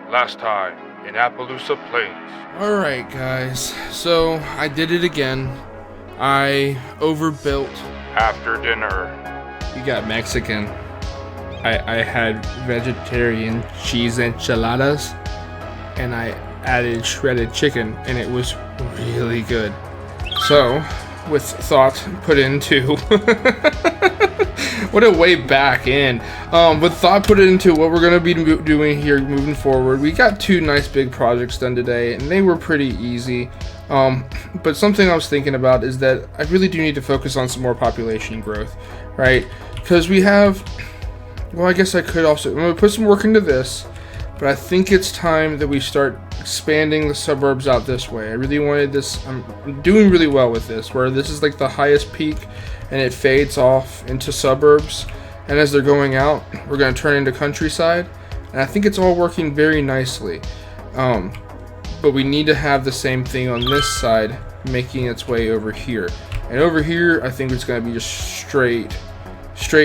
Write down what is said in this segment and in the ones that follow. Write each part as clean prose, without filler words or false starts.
Last time in Appaloosa Plains. Alright, guys. So, I did it again. I overbuilt. After dinner. You got Mexican. I had vegetarian cheese enchiladas. And I added shredded chicken. And it was really good. So, with thought put into... what a way back in. With thought put into what we're going to be doing here moving forward. We got 2 nice big projects done today, and they were pretty easy. But something I was thinking about is that I really do need to focus on some more population growth, right? Because we have, well, I guess I could also, I'm going to put some work into this, but I think it's time that we start expanding the suburbs out this way. I really wanted this, I'm doing really well with this, where this is like the highest peak, and it fades off into suburbs, and as they're going out, we're going to turn into countryside, and I think it's all working very nicely. But we need to have the same thing on this side making its way over here, and over here I think it's going to be just straight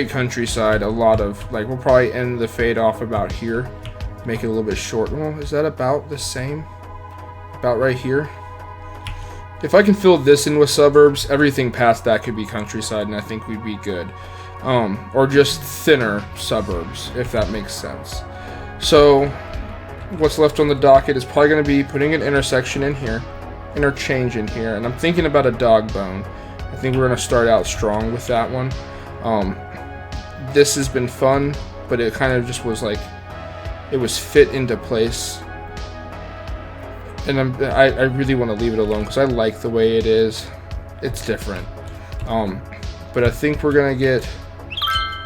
countryside. A lot of, like, we'll probably end the fade off about here, make it a little bit short. Well, is that about the same? About right here? If I can fill this in with suburbs, everything past that could be countryside, and I think we'd be good. Or just thinner suburbs, if that makes sense. So, what's left on the docket is probably going to be putting an intersection in here, interchange in here, and I'm thinking about a dog bone. I think we're going to start out strong with that one. This has been fun, but it kind of just was like, it was fit into place. And I really want to leave it alone because I like the way it is. It's different. But I think we're going to get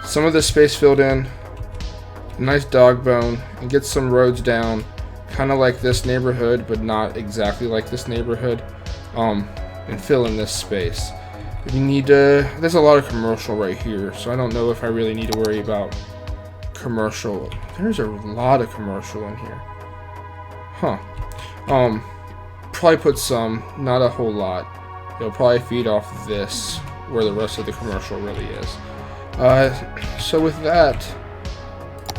some of this space filled in, a nice dog bone, and get some roads down, kind of like this neighborhood, but not exactly like this neighborhood, and fill in this space. We need to, there's a lot of commercial right here, so I don't know if I really need to worry about commercial. There's a lot of commercial in here. Huh. Probably put some, not a whole lot. It'll probably feed off this, where the rest of the commercial really is. So with that,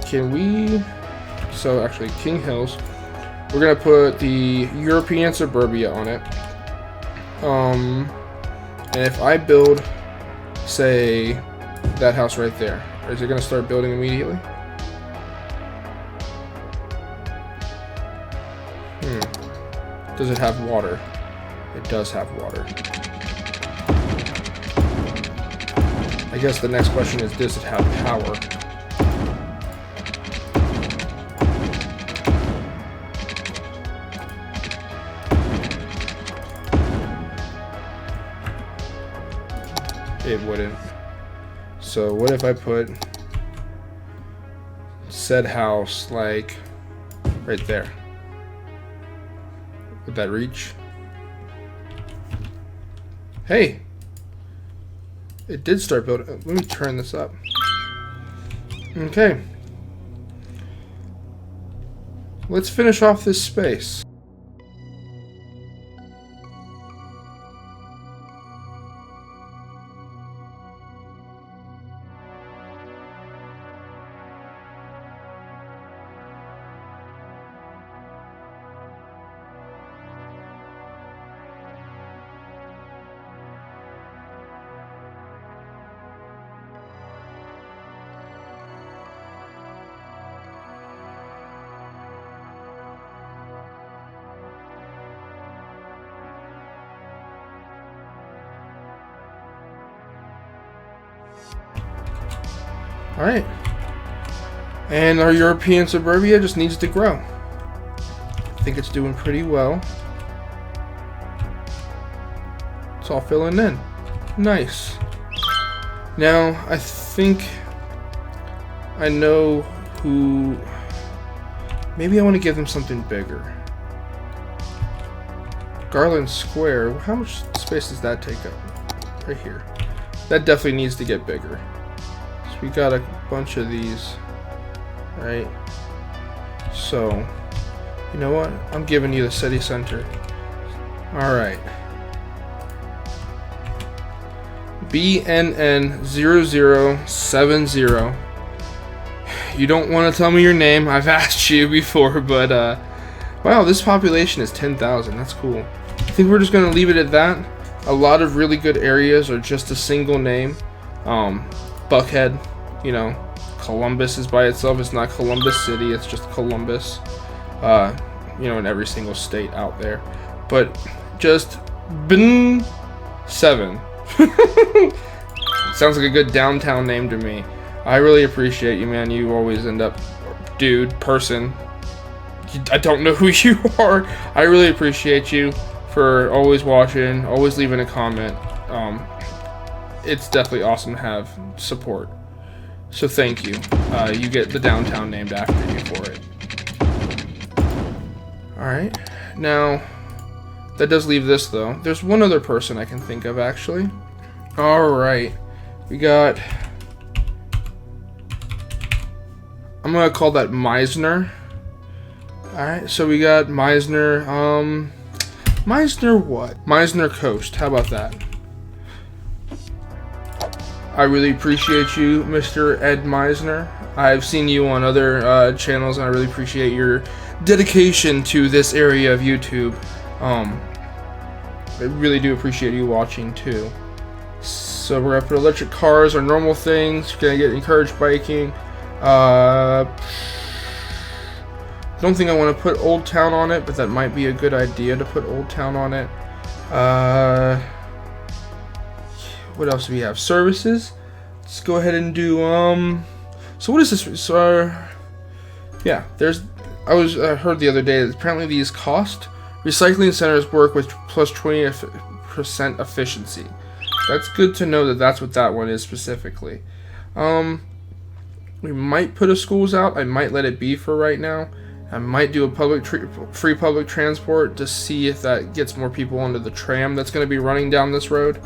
can we, so actually King Hills, we're gonna put the European suburbia on it. And if I build, say, that house right there, is it gonna start building immediately? Does it have water? It does have water. I guess the next question is, does it have power? It wouldn't. So what if I put said house like right there? Would that reach? Hey! It did start building. Let me turn this up. Okay. Let's finish off this space. Alright. And our European suburbia just needs to grow. I think it's doing pretty well. It's all filling in. Nice. Now, I think I know who... Maybe I want to give them something bigger. Garland Square. How much space does that take up? Right here. That definitely needs to get bigger. We got a bunch of these, right? So, you know what? I'm giving you the city center. Alright. BNN0070 You don't want to tell me your name. I've asked you before, but wow, this population is 10,000. That's cool. I think we're just gonna leave it at that. A lot of really good areas are just a single name. Buckhead, you know, Columbus is by itself. It's not Columbus City. It's just Columbus. You know, in every single state out there. But just BN 7. Sounds like a good downtown name to me. I really appreciate you, man. You always end up, dude, person. I don't know who you are. I really appreciate you for always watching, always leaving a comment. It's definitely awesome to have support. So thank you. You get the downtown named after you for it. Alright, now that does leave this though. There's one other person I can think of actually. Alright, we got, I'm gonna call that Meisner. Alright, so we got Meisner, Meisner what? Meisner Coast, how about that? I really appreciate you, Mr. Ed Meisner. I've seen you on other channels and I really appreciate your dedication to this area of YouTube. I really do appreciate you watching too. So we're gonna put electric cars or normal things. We're gonna get encouraged biking. Don't think I want to put Old Town on it, but that might be a good idea to put Old Town on it. What else do we have? Services. Let's go ahead and do so what is this? So yeah, there's. I heard the other day that apparently these cost. Recycling centers work with plus 20% efficiency. That's good to know that that's what that one is specifically. We might put a schools out. I might let it be for right now. I might do a free public transport to see if that gets more people onto the tram that's going to be running down this road.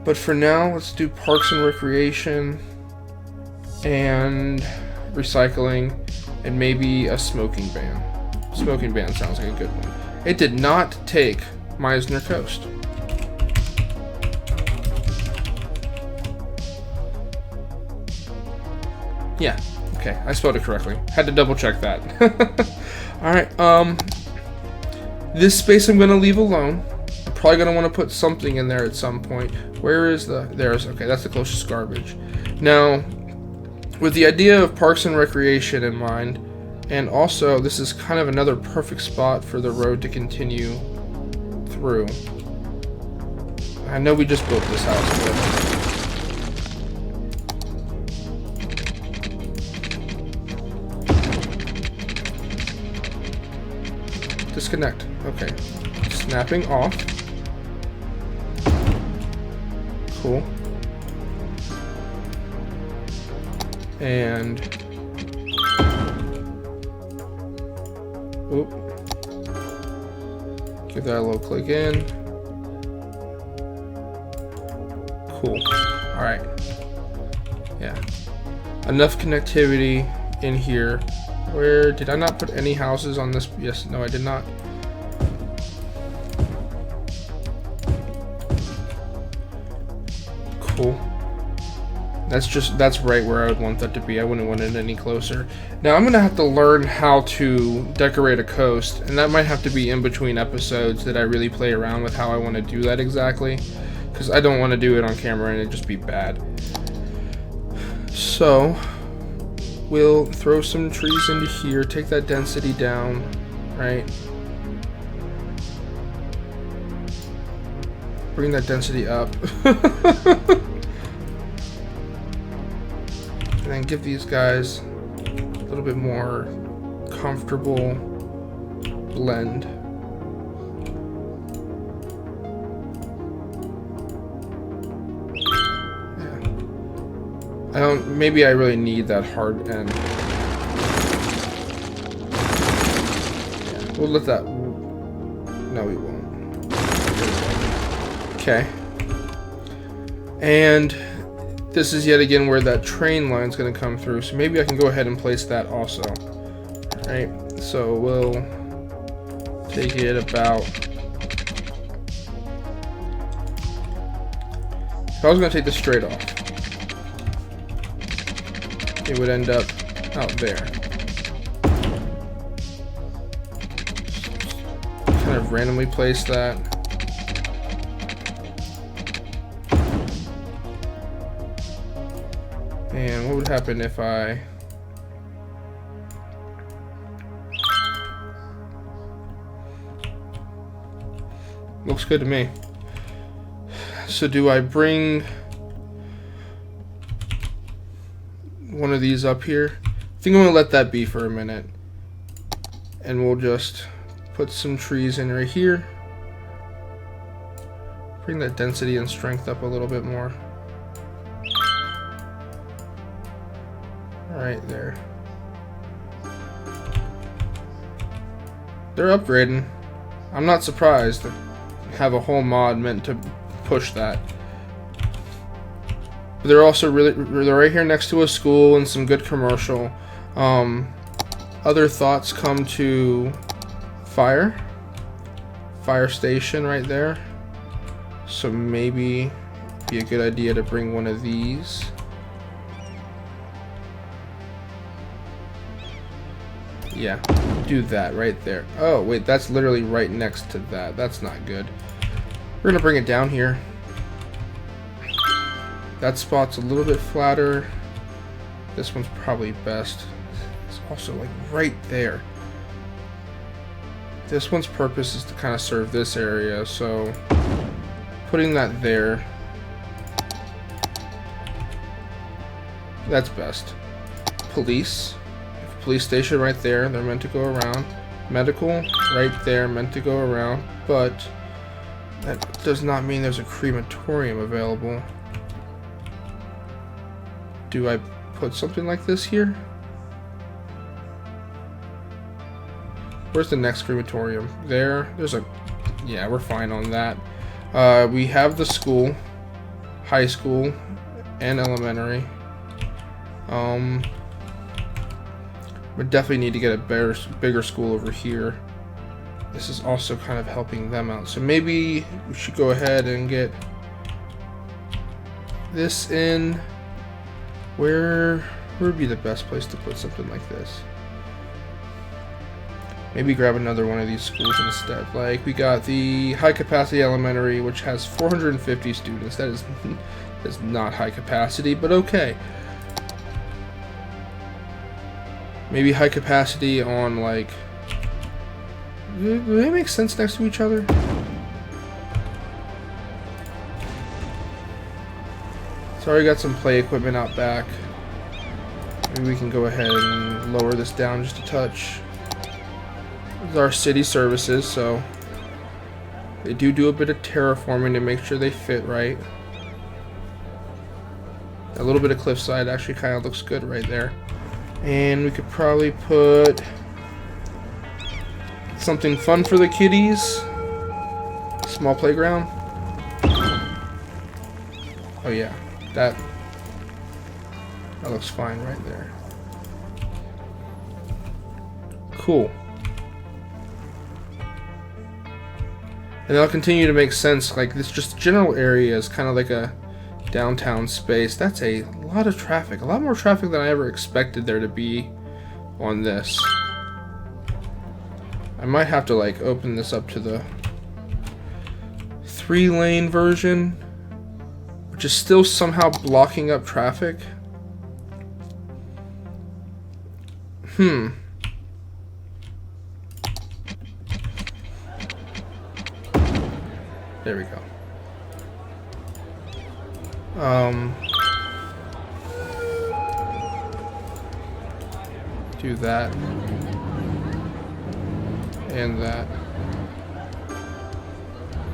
But for now, let's do parks and recreation and recycling and maybe a smoking ban. Smoking ban sounds like a good one. It did not take Meisner Coast. Yeah, okay, I spelled it correctly. Had to double check that. Alright, this space I'm gonna leave alone. I'm probably gonna want to put something in there at some point. Where is there's, okay, that's the closest garbage. Now, with the idea of parks and recreation in mind, and also this is kind of another perfect spot for the road to continue through. I know we just built this house, but disconnect. Okay. Snapping off. Cool. And oop. Give that a little click in. Cool. Alright. Yeah. Enough connectivity in here. Where did I not put any houses on this? Yes, no, I did not. Cool. That's right where I would want that to be. I wouldn't want it any closer. Now I'm gonna have to learn how to decorate a coast, and that might have to be in between episodes that I really play around with how I want to do that exactly, because I don't want to do it on camera and it'd just be bad. So we'll throw some trees into here, take that density down, right? Bring that density up. And then give these guys a little bit more comfortable blend. Maybe I really need that hard end. Yeah, we'll let that, no we won't. Okay. And this is yet again where that train line's gonna come through, so maybe I can go ahead and place that also. Alright, so we'll take it about, if I was gonna take this straight off, it would end up out there. Kind of randomly place that. And what would happen if I... Looks good to me. So do I bring one of these up here? I think I'm gonna let that be for a minute. And we'll just put some trees in right here. Bring that density and strength up a little bit more. Right there. They're upgrading. I'm not surprised to have a whole mod meant to push that. But they're also they're right here next to a school and some good commercial. Other thoughts come to fire station right there. So maybe it'd be a good idea to bring one of these. Yeah, do that right there. Oh, wait, that's literally right next to that. That's not good. We're gonna bring it down here. That spot's a little bit flatter. This one's probably best. It's also like right there. This one's purpose is to kind of serve this area, so putting that there, that's best. Police station right there, they're meant to go around. Medical right there, meant to go around, but that does not mean there's a crematorium available. Do I put something like this here? Where's the next crematorium? There's a... Yeah, we're fine on that. We have the school, high school, and elementary. We definitely need to get a bigger school over here. This is also kind of helping them out. So maybe we should go ahead and get this in. Where would be the best place to put something like this? Maybe grab another one of these schools instead. Like, we got the high capacity elementary, which has 450 students. That is not high capacity, but okay. Maybe high capacity on, like... Do they make sense next to each other? So I already got some play equipment out back. Maybe we can go ahead and lower this down just a touch. This is our city services, so they do a bit of terraforming to make sure they fit right. A little bit of cliffside actually kind of looks good right there. And we could probably put something fun for the kiddies. Small playground. Oh yeah, that looks fine right there. Cool. And that'll continue to make sense. Like, this just general area is kind of like a downtown space. That's a lot of traffic. A lot more traffic than I ever expected there to be on this. I might have to, like, open this up to the 3-lane version, which is still somehow blocking up traffic. There we go. Do that. And that.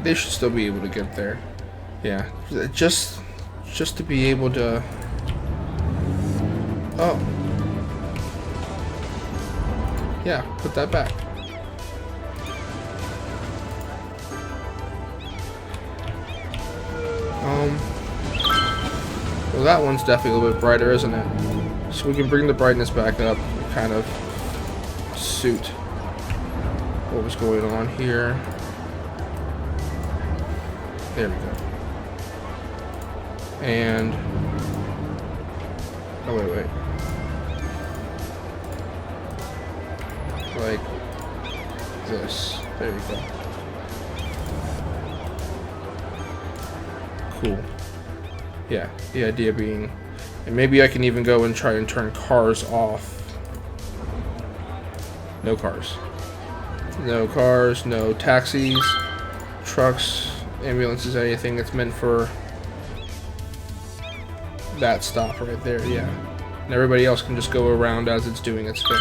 They should still be able to get there. Yeah. Just to be able to... Oh. Yeah, put that back. Well, that one's definitely a little bit brighter, isn't it? So we can bring the brightness back up and kind of suit what was going on here. There we go. And... oh, wait. like this. There you go. Cool. Yeah, the idea being, and maybe I can even go and try and turn cars off. No cars. No cars, no taxis, trucks, ambulances, anything that's meant for that stop right there, yeah. And everybody else can just go around as it's doing its thing.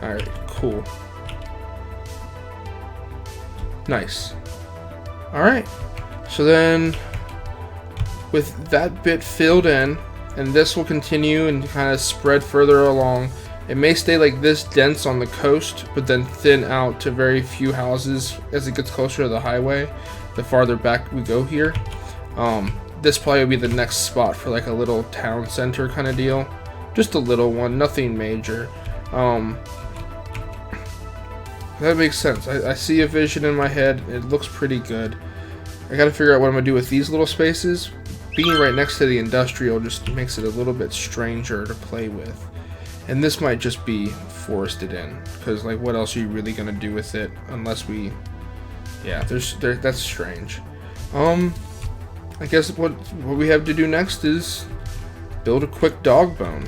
Alright, cool. Nice. Alright, so then with that bit filled in, and this will continue and kind of spread further along. It may stay like this dense on the coast, but then thin out to very few houses as it gets closer to the highway, the farther back we go here. This probably will be the next spot for like a little town center kind of deal. Just a little one, nothing major. That makes sense. I see a vision in my head. It looks pretty good. I gotta figure out what I'm gonna do with these little spaces. Being right next to the industrial just makes it a little bit stranger to play with. And this might just be forested in, because like what else are you really gonna do with it unless we, yeah, that's strange. I guess what we have to do next is build a quick dog bone.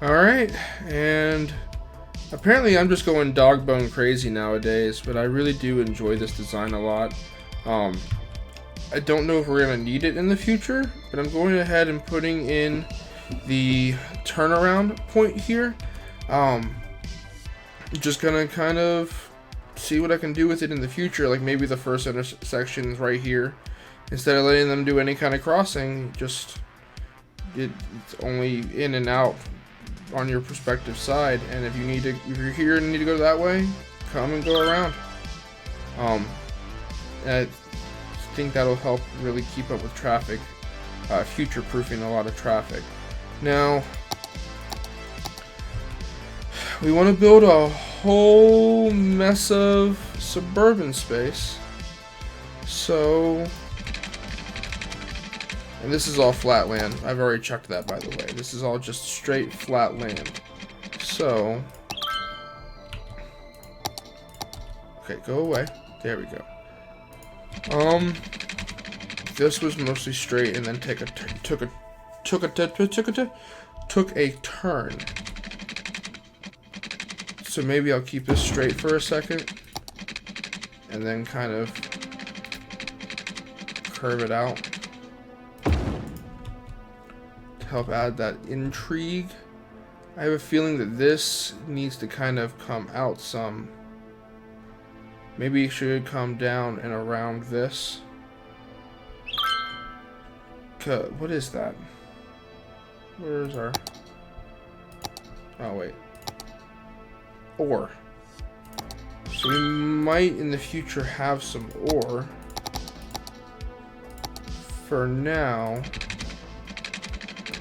Alright, and apparently I'm just going dog bone crazy nowadays, but I really do enjoy this design a lot. I don't know if we're going to need it in the future, but I'm going ahead and putting in the turnaround point here. Just going to kind of see what I can do with it in the future, like maybe the first intersection is right here. Instead of letting them do any kind of crossing, just it's only in and out on your prospective side, and if you're here and need to go that way, come and go around. I think that'll help really keep up with traffic, future-proofing a lot of traffic. Now, we want to build a whole mess of suburban space, so, and this is all flat land. I've already checked that, by the way. This is all just straight flat land. So, okay, go away. There we go. This was mostly straight, and then took a turn. So maybe I'll keep this straight for a second, and then kind of curve it out to help add that intrigue. I have a feeling that this needs to kind of come out some. Maybe it should come down and around this. What is that? Where's our... Oh, wait. Ore. So we might in the future have some ore. For now,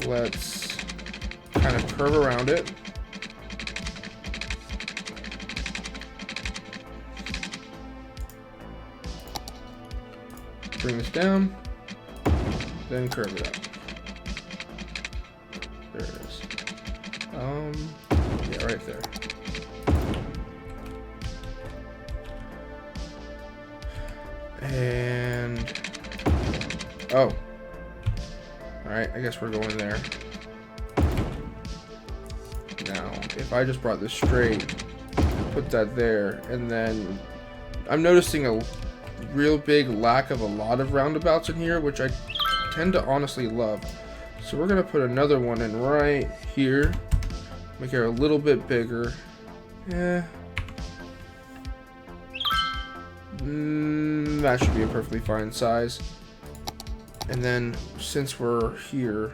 let's kind of curve around it. Bring this down, then curve it up. There it is. Yeah, right there. And oh, all right. I guess we're going there. Now, if I just brought this straight, put that there, and then I'm noticing a real big lack of a lot of roundabouts in here, which I tend to honestly love. So we're gonna put another one in right here, make it a little bit bigger. That should be a perfectly fine size. And then since we're here,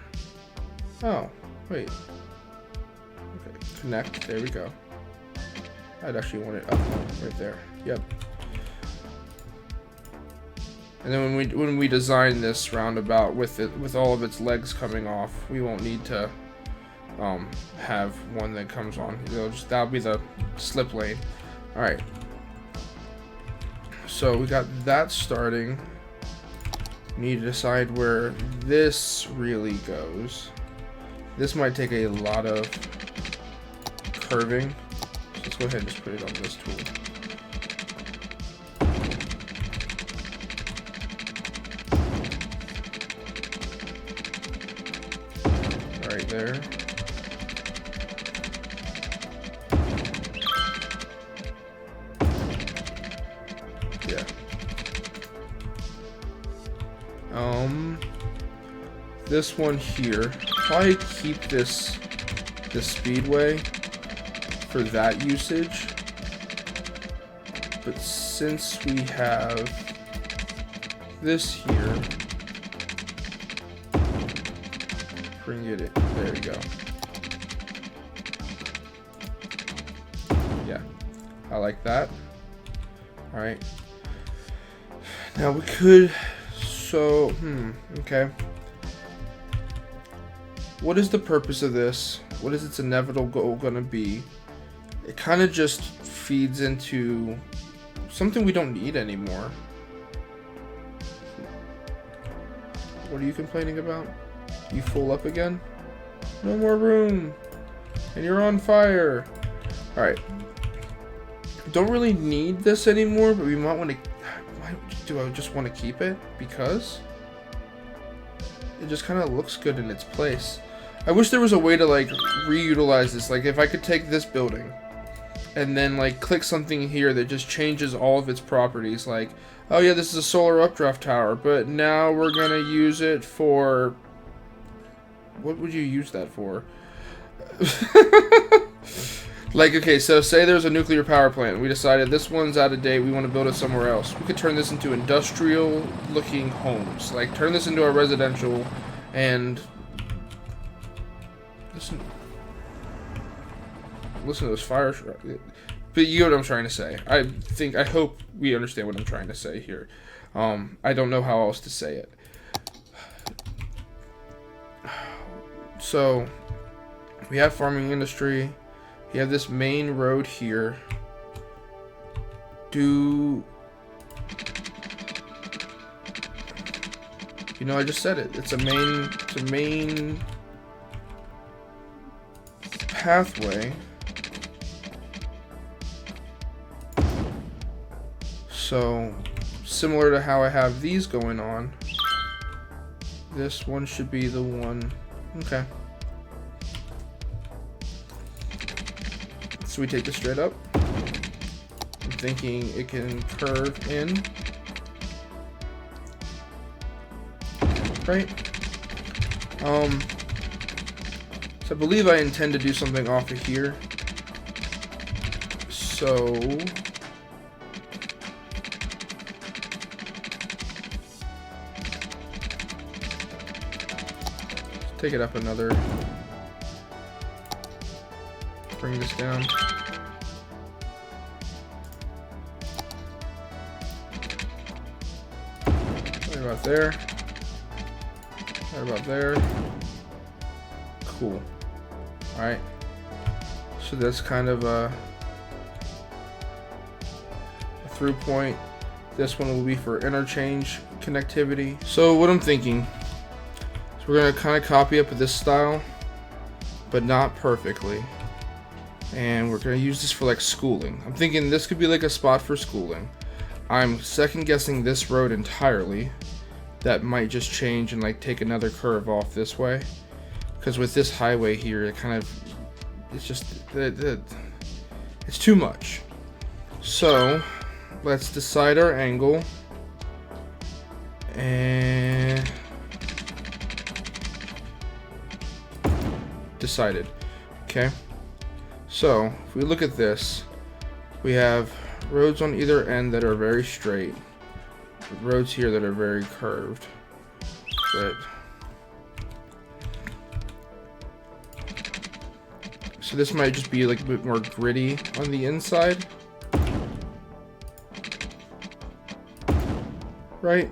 oh wait, okay, connect. There we go. I'd actually want it up right there. Yep. And then when we design this roundabout with all of its legs coming off, we won't need to have one that comes on. That'll be the slip lane. All right. So we got that starting. We need to decide where this really goes. This might take a lot of curving. So let's go ahead and just put it on this tool. Right there. Yeah. This one here, probably keep this speedway for that usage. But since we have this here, bring it in. There we go. Yeah, I like that. All right. Now we could. So, okay. What is the purpose of this? What is its inevitable goal gonna be? It kind of just feeds into something we don't need anymore. What are you complaining about? You full up again? No more room. And you're on fire. Alright. Don't really need this anymore, but we might want to... Do I just want to keep it? Because it just kind of looks good in its place. I wish there was a way to like reutilize this. Like if I could take this building and then like click something here that just changes all of its properties. Like, oh yeah, this is a solar updraft tower, but now we're gonna use it for, what would you use that for? Like, okay, so say there's a nuclear power plant. We decided this one's out of date. We want to build it somewhere else. We could turn this into industrial-looking homes. Like, turn this into a residential, and listen to those fire. But you know what I'm trying to say. I hope we understand what I'm trying to say here. I don't know how else to say it. So we have farming industry. You have this main road here. You know, I just said it. It's a main pathway. So, similar to how I have these going on, this one should be the one. Okay. So we take this straight up. I'm thinking it can curve in. Right? So I believe I intend to do something off of here. So take it up another. Bring this down. Right about there. Right about there. Cool. Alright. So that's kind of a through point. This one will be for interchange connectivity. So what I'm thinking is we're going to kind of copy up this style, but not perfectly. And we're going to use this for like schooling. I'm thinking this could be like a spot for schooling. I'm second guessing this road entirely. That might just change and like take another curve off this way. Because with this highway here, it kind of, it's just, it's too much. So let's decide our angle. And decided. Okay. So, if we look at this, we have roads on either end that are very straight, roads here that are very curved. So this might just be like a bit more gritty on the inside. Right?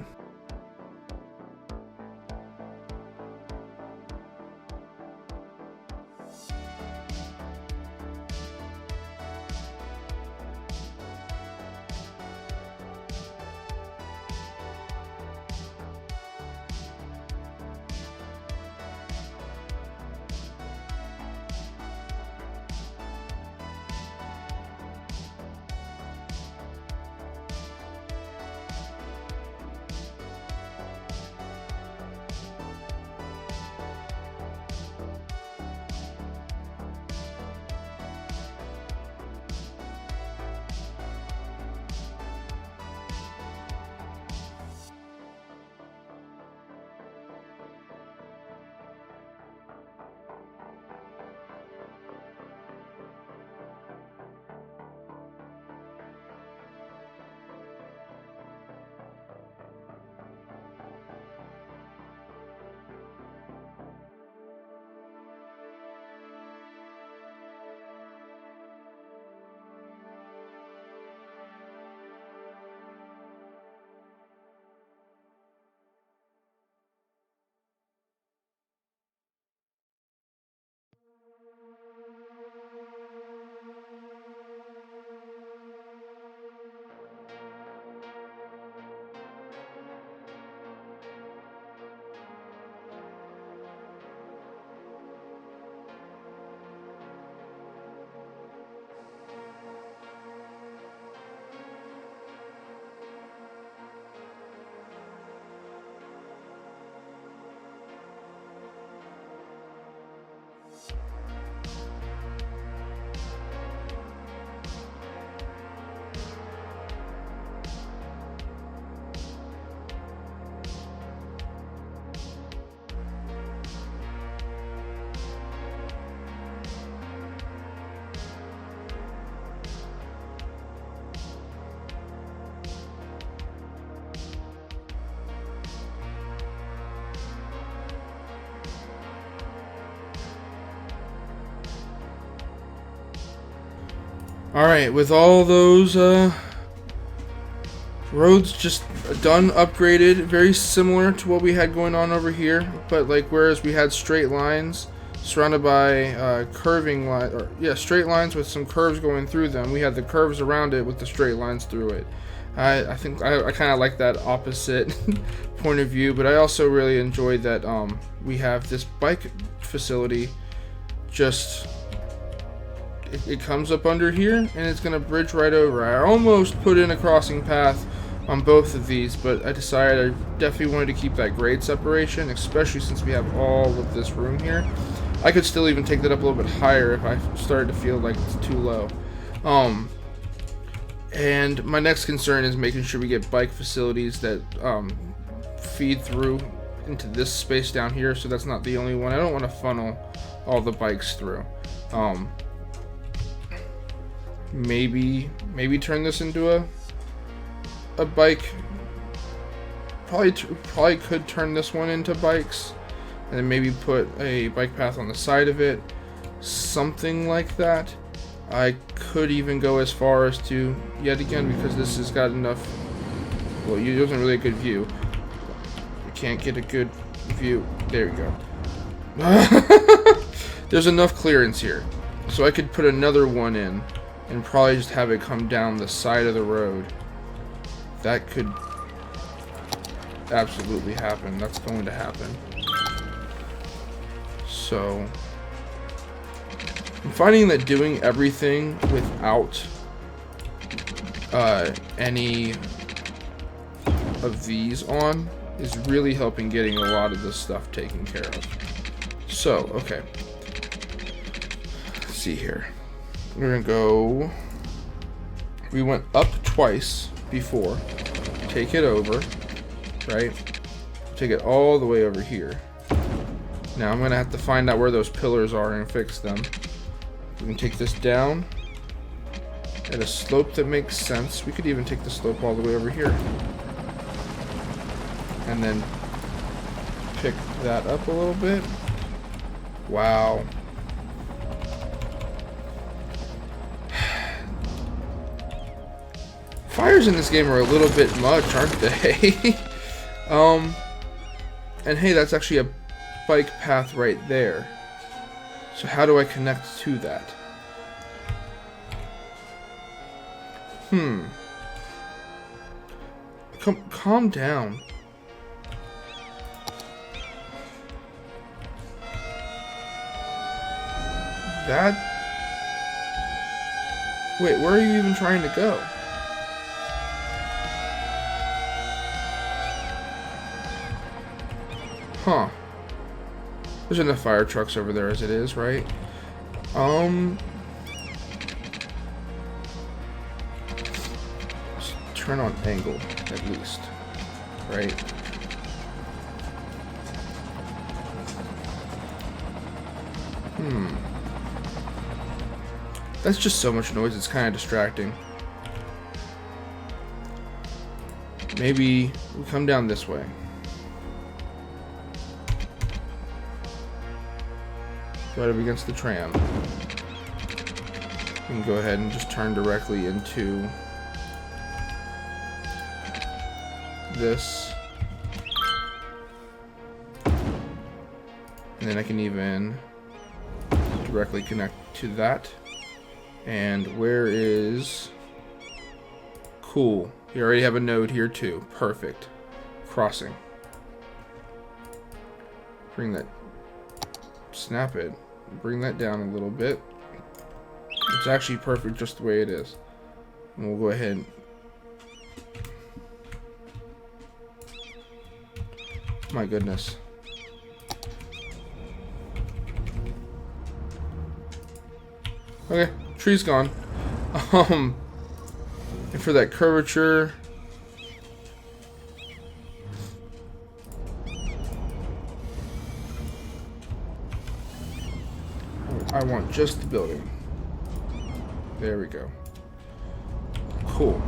Alright, with all those roads just done, upgraded, very similar to what we had going on over here, but like whereas we had straight lines surrounded by curving line, or yeah, straight lines with some curves going through them, we had the curves around it with the straight lines through it. I think I kind of like that opposite point of view, but I also really enjoyed that we have this bike facility just it comes up under here and it's gonna bridge right over. I almost put in a crossing path on both of these, but I decided I definitely wanted to keep that grade separation, especially since we have all of this room here. I could still even take that up a little bit higher if I started to feel like it's too low. And my next concern is making sure we get bike facilities that feed through into this space down here, so that's not the only one. I don't want to funnel all the bikes through. Maybe turn this into a bike. Probably could turn this one into bikes, and then maybe put a bike path on the side of it, something like that. I could even go as far as to, yet again, because this has got enough, well, it wasn't really a good view. You can't get a good view. There you go. There's enough clearance here, so I could put another one in and probably just have it come down the side of the road. That could absolutely happen. That's going to happen. So I'm finding that doing everything without any of these on is really helping getting a lot of this stuff taken care of. So, okay. Let's see here. We're gonna go. We went up twice before. Take it over, right? Take it all the way over here. Now I'm gonna have to find out where those pillars are and fix them. We can take this down at a slope that makes sense. We could even take the slope all the way over here. And then pick that up a little bit. Wow. Fires in this game are a little bit much, aren't they? And hey, that's actually a bike path right there. So how do I connect to that? Calm down. That... Wait, where are you even trying to go? Huh. There's enough fire trucks over there as it is, right? Let's turn on angle, at least. Right? That's just so much noise, it's kind of distracting. Maybe we come down this way. Right up against the tram. We can go ahead and just turn directly into this. And then I can even directly connect to that. And where is... Cool. You already have a node here too. Perfect. Crossing. Bring that... Snap it. Bring that down a little bit. It's actually perfect just the way it is. And we'll go ahead. My goodness. Okay, tree's gone. And for that curvature, I want just the building. There we go. Cool.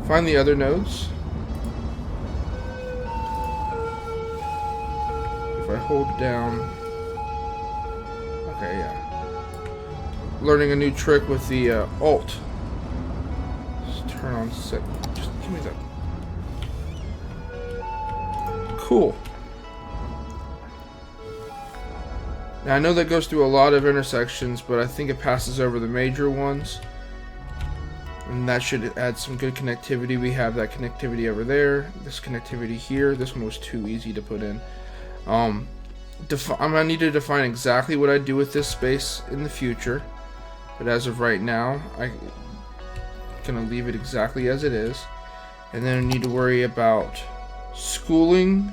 Find the other nodes. If I hold down... Okay, yeah. Learning a new trick with the Alt turn on set. Just give me that. Cool. Now I know that goes through a lot of intersections, but I think it passes over the major ones. And that should add some good connectivity. We have that connectivity over there. This connectivity here. This one was too easy to put in. I'm gonna need to define exactly what I do with this space in the future. But as of right now, I'm gonna leave it exactly as it is. And then I need to worry about schooling,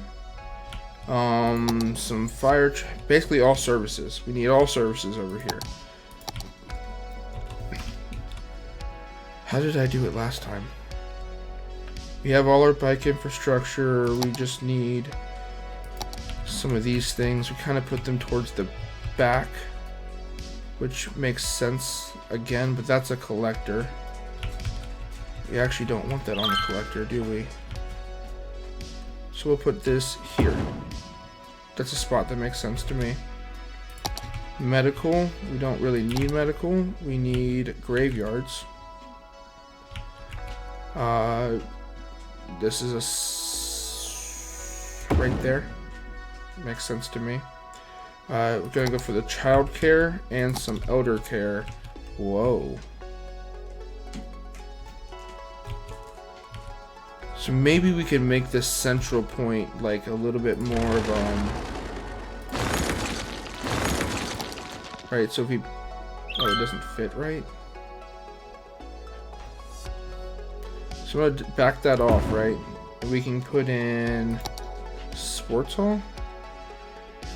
some fire, basically all services. We need all services over here. How did I do it last time? We have all our bike infrastructure. We just need some of these things. We kind of put them towards the back, which makes sense again, but that's a collector. We actually don't want that on the collector, do we? So we'll put this here. That's a spot that makes sense to me. Medical. We don't really need medical. We need graveyards. This is right there. Makes sense to me. We're gonna go for the child care and some elder care. Whoa. So maybe we can make this central point like a little bit more of Right, so if we oh, it doesn't fit right. So I'm gonna back that off, right? And we can put in sports hall.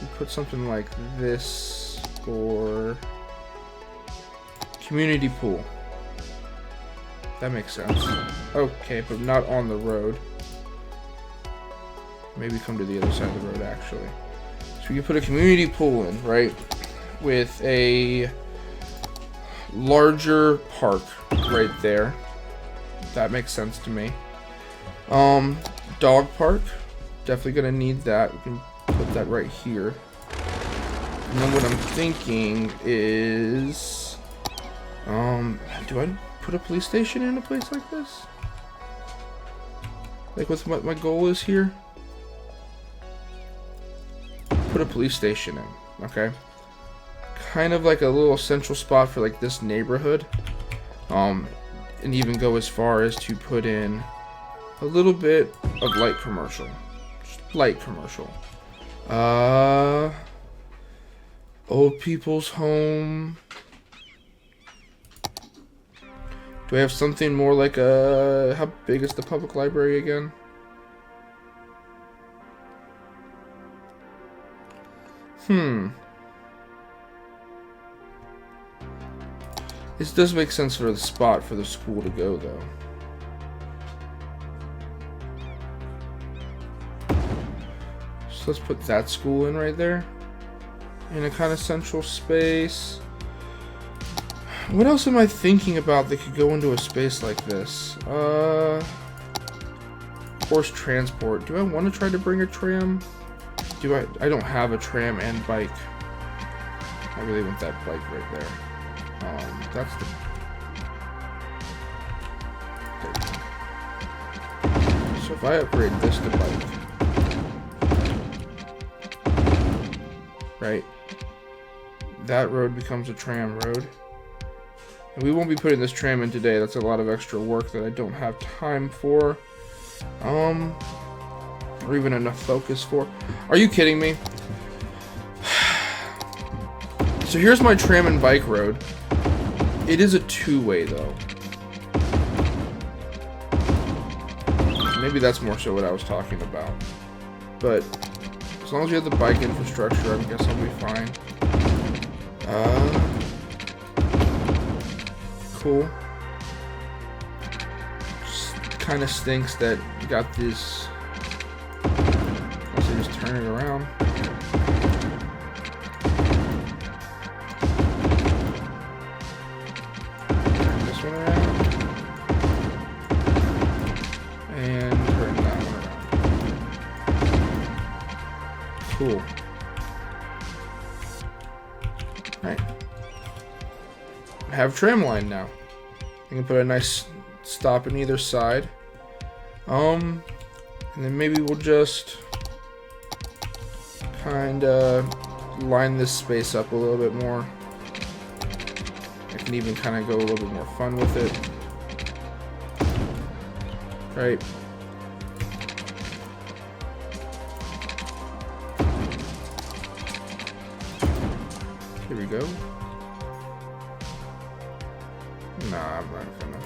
We put something like this or community pool. That makes sense. Okay, but not on the road. Maybe come to the other side of the road, actually. So we can put a community pool in, right? With a larger park right there. That makes sense to me. Dog park. Definitely gonna need that. We can put that right here. And then what I'm thinking is... do I put a police station in a place like this? Like what's what my goal is here? Put a police station in, okay? Kind of like a little central spot for like this neighborhood. And even go as far as to put in a little bit of light commercial. Just light commercial. Old people's home. Do I have something more like a... How big is the public library again? This does make sense for the spot for the school to go, though. So let's put that school in right there. In a kind of central space. What else am I thinking about that could go into a space like this? Horse transport. Do I want to try to bring a tram? I don't have a tram and bike. I really want that bike right there. That's the... So if I upgrade this to bike, right, that road becomes a tram road. And we won't be putting this tram in today. That's a lot of extra work that I don't have time for. Or even enough focus for. Are you kidding me? So here's my tram and bike road. It is a two-way though. Maybe that's more so what I was talking about. But as long as we have the bike infrastructure, I guess I'll be fine. Cool. Just kind of stinks that you got this. Unless I just turn it around. Turn this one around. And turn that one around. Cool. Alright. I have tram line now. I can put a nice stop on either side. And then maybe we'll just kind of line this space up a little bit more. I can even kind of go a little bit more fun with it. Right. Here we go. Nah, I'm not gonna.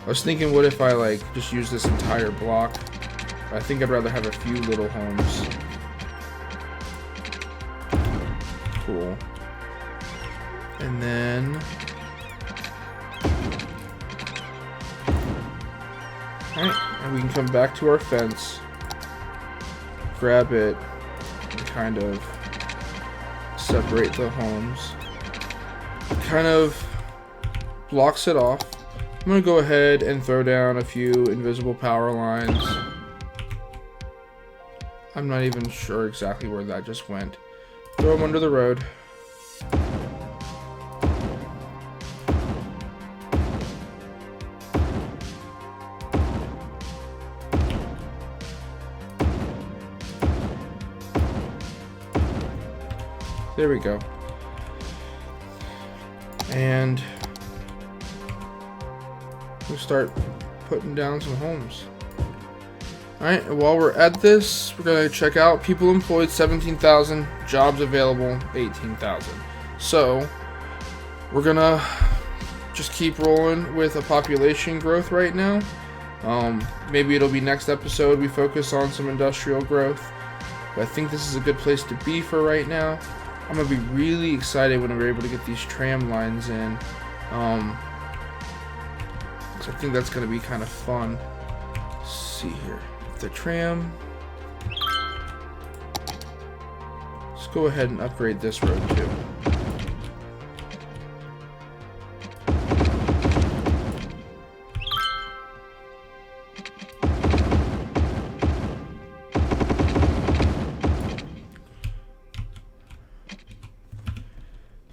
I was thinking, what if I like just use this entire block? I think I'd rather have a few little homes. Cool. And then, alright, and we can come back to our fence, grab it, and kind of separate the homes. Kind of blocks it off. I'm gonna go ahead and throw down a few invisible power lines. I'm not even sure exactly where that just went. Throw them under the road. There we go. And we'll start putting down some homes. Alright, and while we're at this, we're going to check out people employed 17,000, jobs available 18,000. So, we're going to just keep rolling with a population growth right now. Maybe it'll be next episode we focus on some industrial growth. But I think this is a good place to be for right now. I'm going to be really excited when we're able to get these tram lines in. 'Cause I think that's going to be kind of fun. Let's see here. The tram. Let's go ahead and upgrade this road too.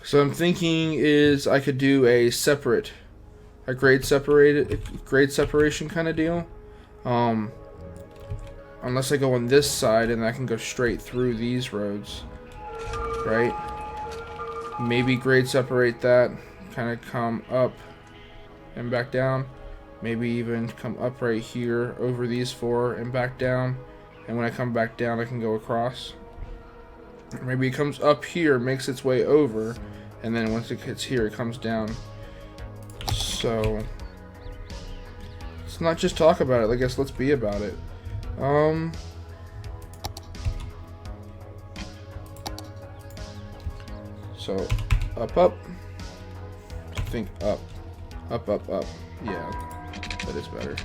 So I'm thinking is I could do a grade separation kind of deal. Unless I go on this side and I can go straight through these roads, right? Maybe grade separate that, kind of come up and back down. Maybe even come up right here over these four and back down. And when I come back down, I can go across. Maybe it comes up here, makes its way over, and then once it hits here, it comes down. So let's not just talk about it. I guess let's be about it. So up. I think up. Yeah, that is better.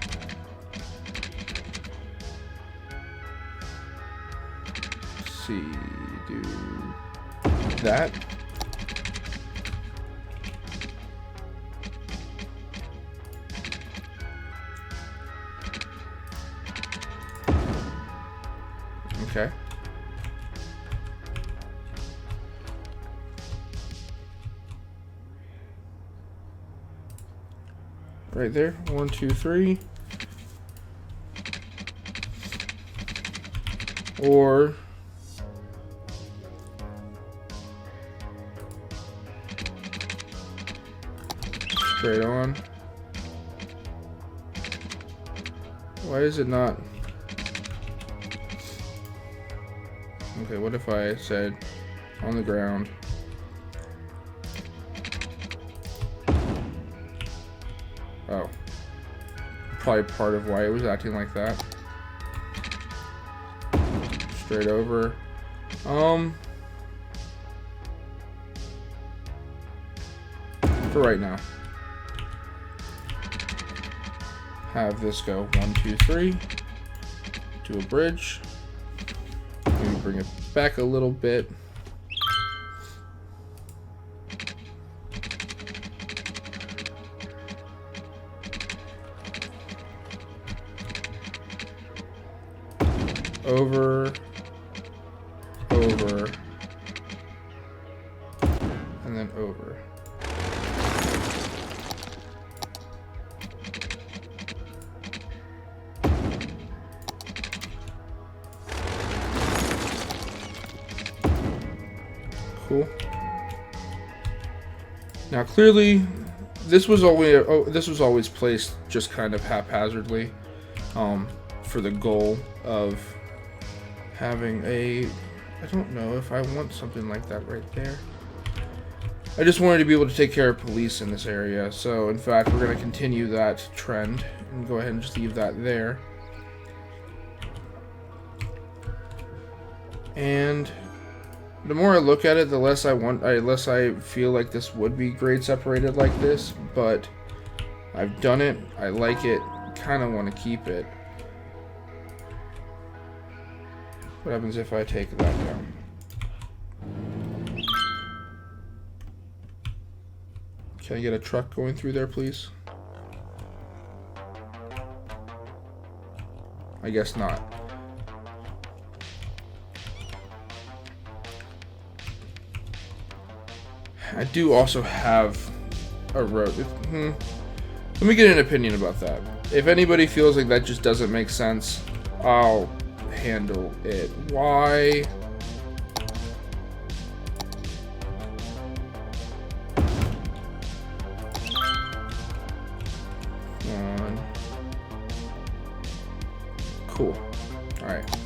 Let's see, do that. Okay. Right there. 1, 2, 3. Or straight on. Why is it not? Okay, what if I said on the ground? Oh. Probably part of why it was acting like that. Straight over. For right now. Have this go 1, 2, 3. To a bridge. Maybe bring it back a little bit. Over, and then over. Cool. Now clearly, this was always placed just kind of haphazardly, for the goal of having a. I don't know if I want something like that right there. I just wanted to be able to take care of police in this area. So in fact, we're going to continue that trend and go ahead and just leave that there. And the more I look at it, the less I feel like this would be grade separated like this, but I've done it, I like it, kind of want to keep it. What happens if I take that down? Can I get a truck going through there, please? I guess not. I do also have a road. Let me get an opinion about that. If anybody feels like that just doesn't make sense, I'll handle it. Why? Cool. Alright.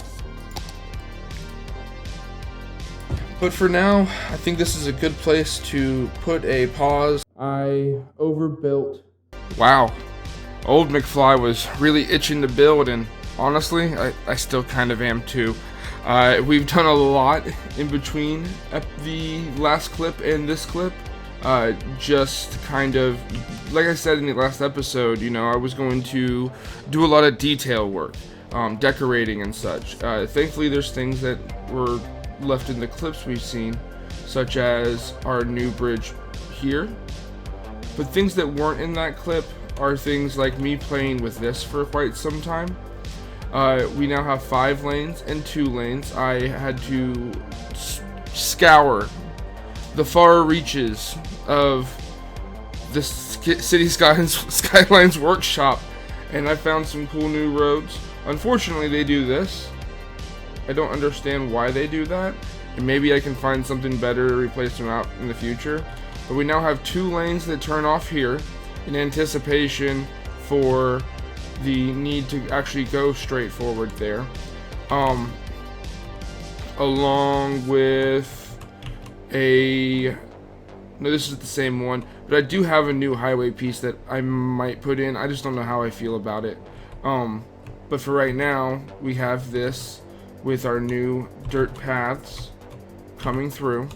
But for now, I think this is a good place to put a pause. I overbuilt. Wow. Old McFly was really itching to build, and honestly, I still kind of am too. We've done a lot in between the last clip and this clip. Just kind of, like I said in the last episode, you know, I was going to do a lot of detail work, decorating and such. Thankfully, there's things that were left in the clips we've seen, such as our new bridge here. But things that weren't in that clip are things like me playing with this for quite some time. We now have 5 lanes and 2 lanes. I had to scour the far reaches of the City Skylines workshop, and I found some cool new roads. Unfortunately, they do this. I don't understand why they do that, and maybe I can find something better to replace them out in the future. But we now have 2 lanes that turn off here in anticipation for the need to actually go straight forward there, along with no, this is the same one, but I do have a new highway piece that I might put in. I just don't know how I feel about it. But for right now, we have this with our new dirt paths coming through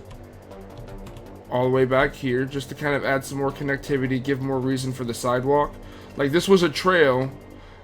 all the way back here, just to kind of add some more connectivity, give more reason for the sidewalk. Like, this was a trail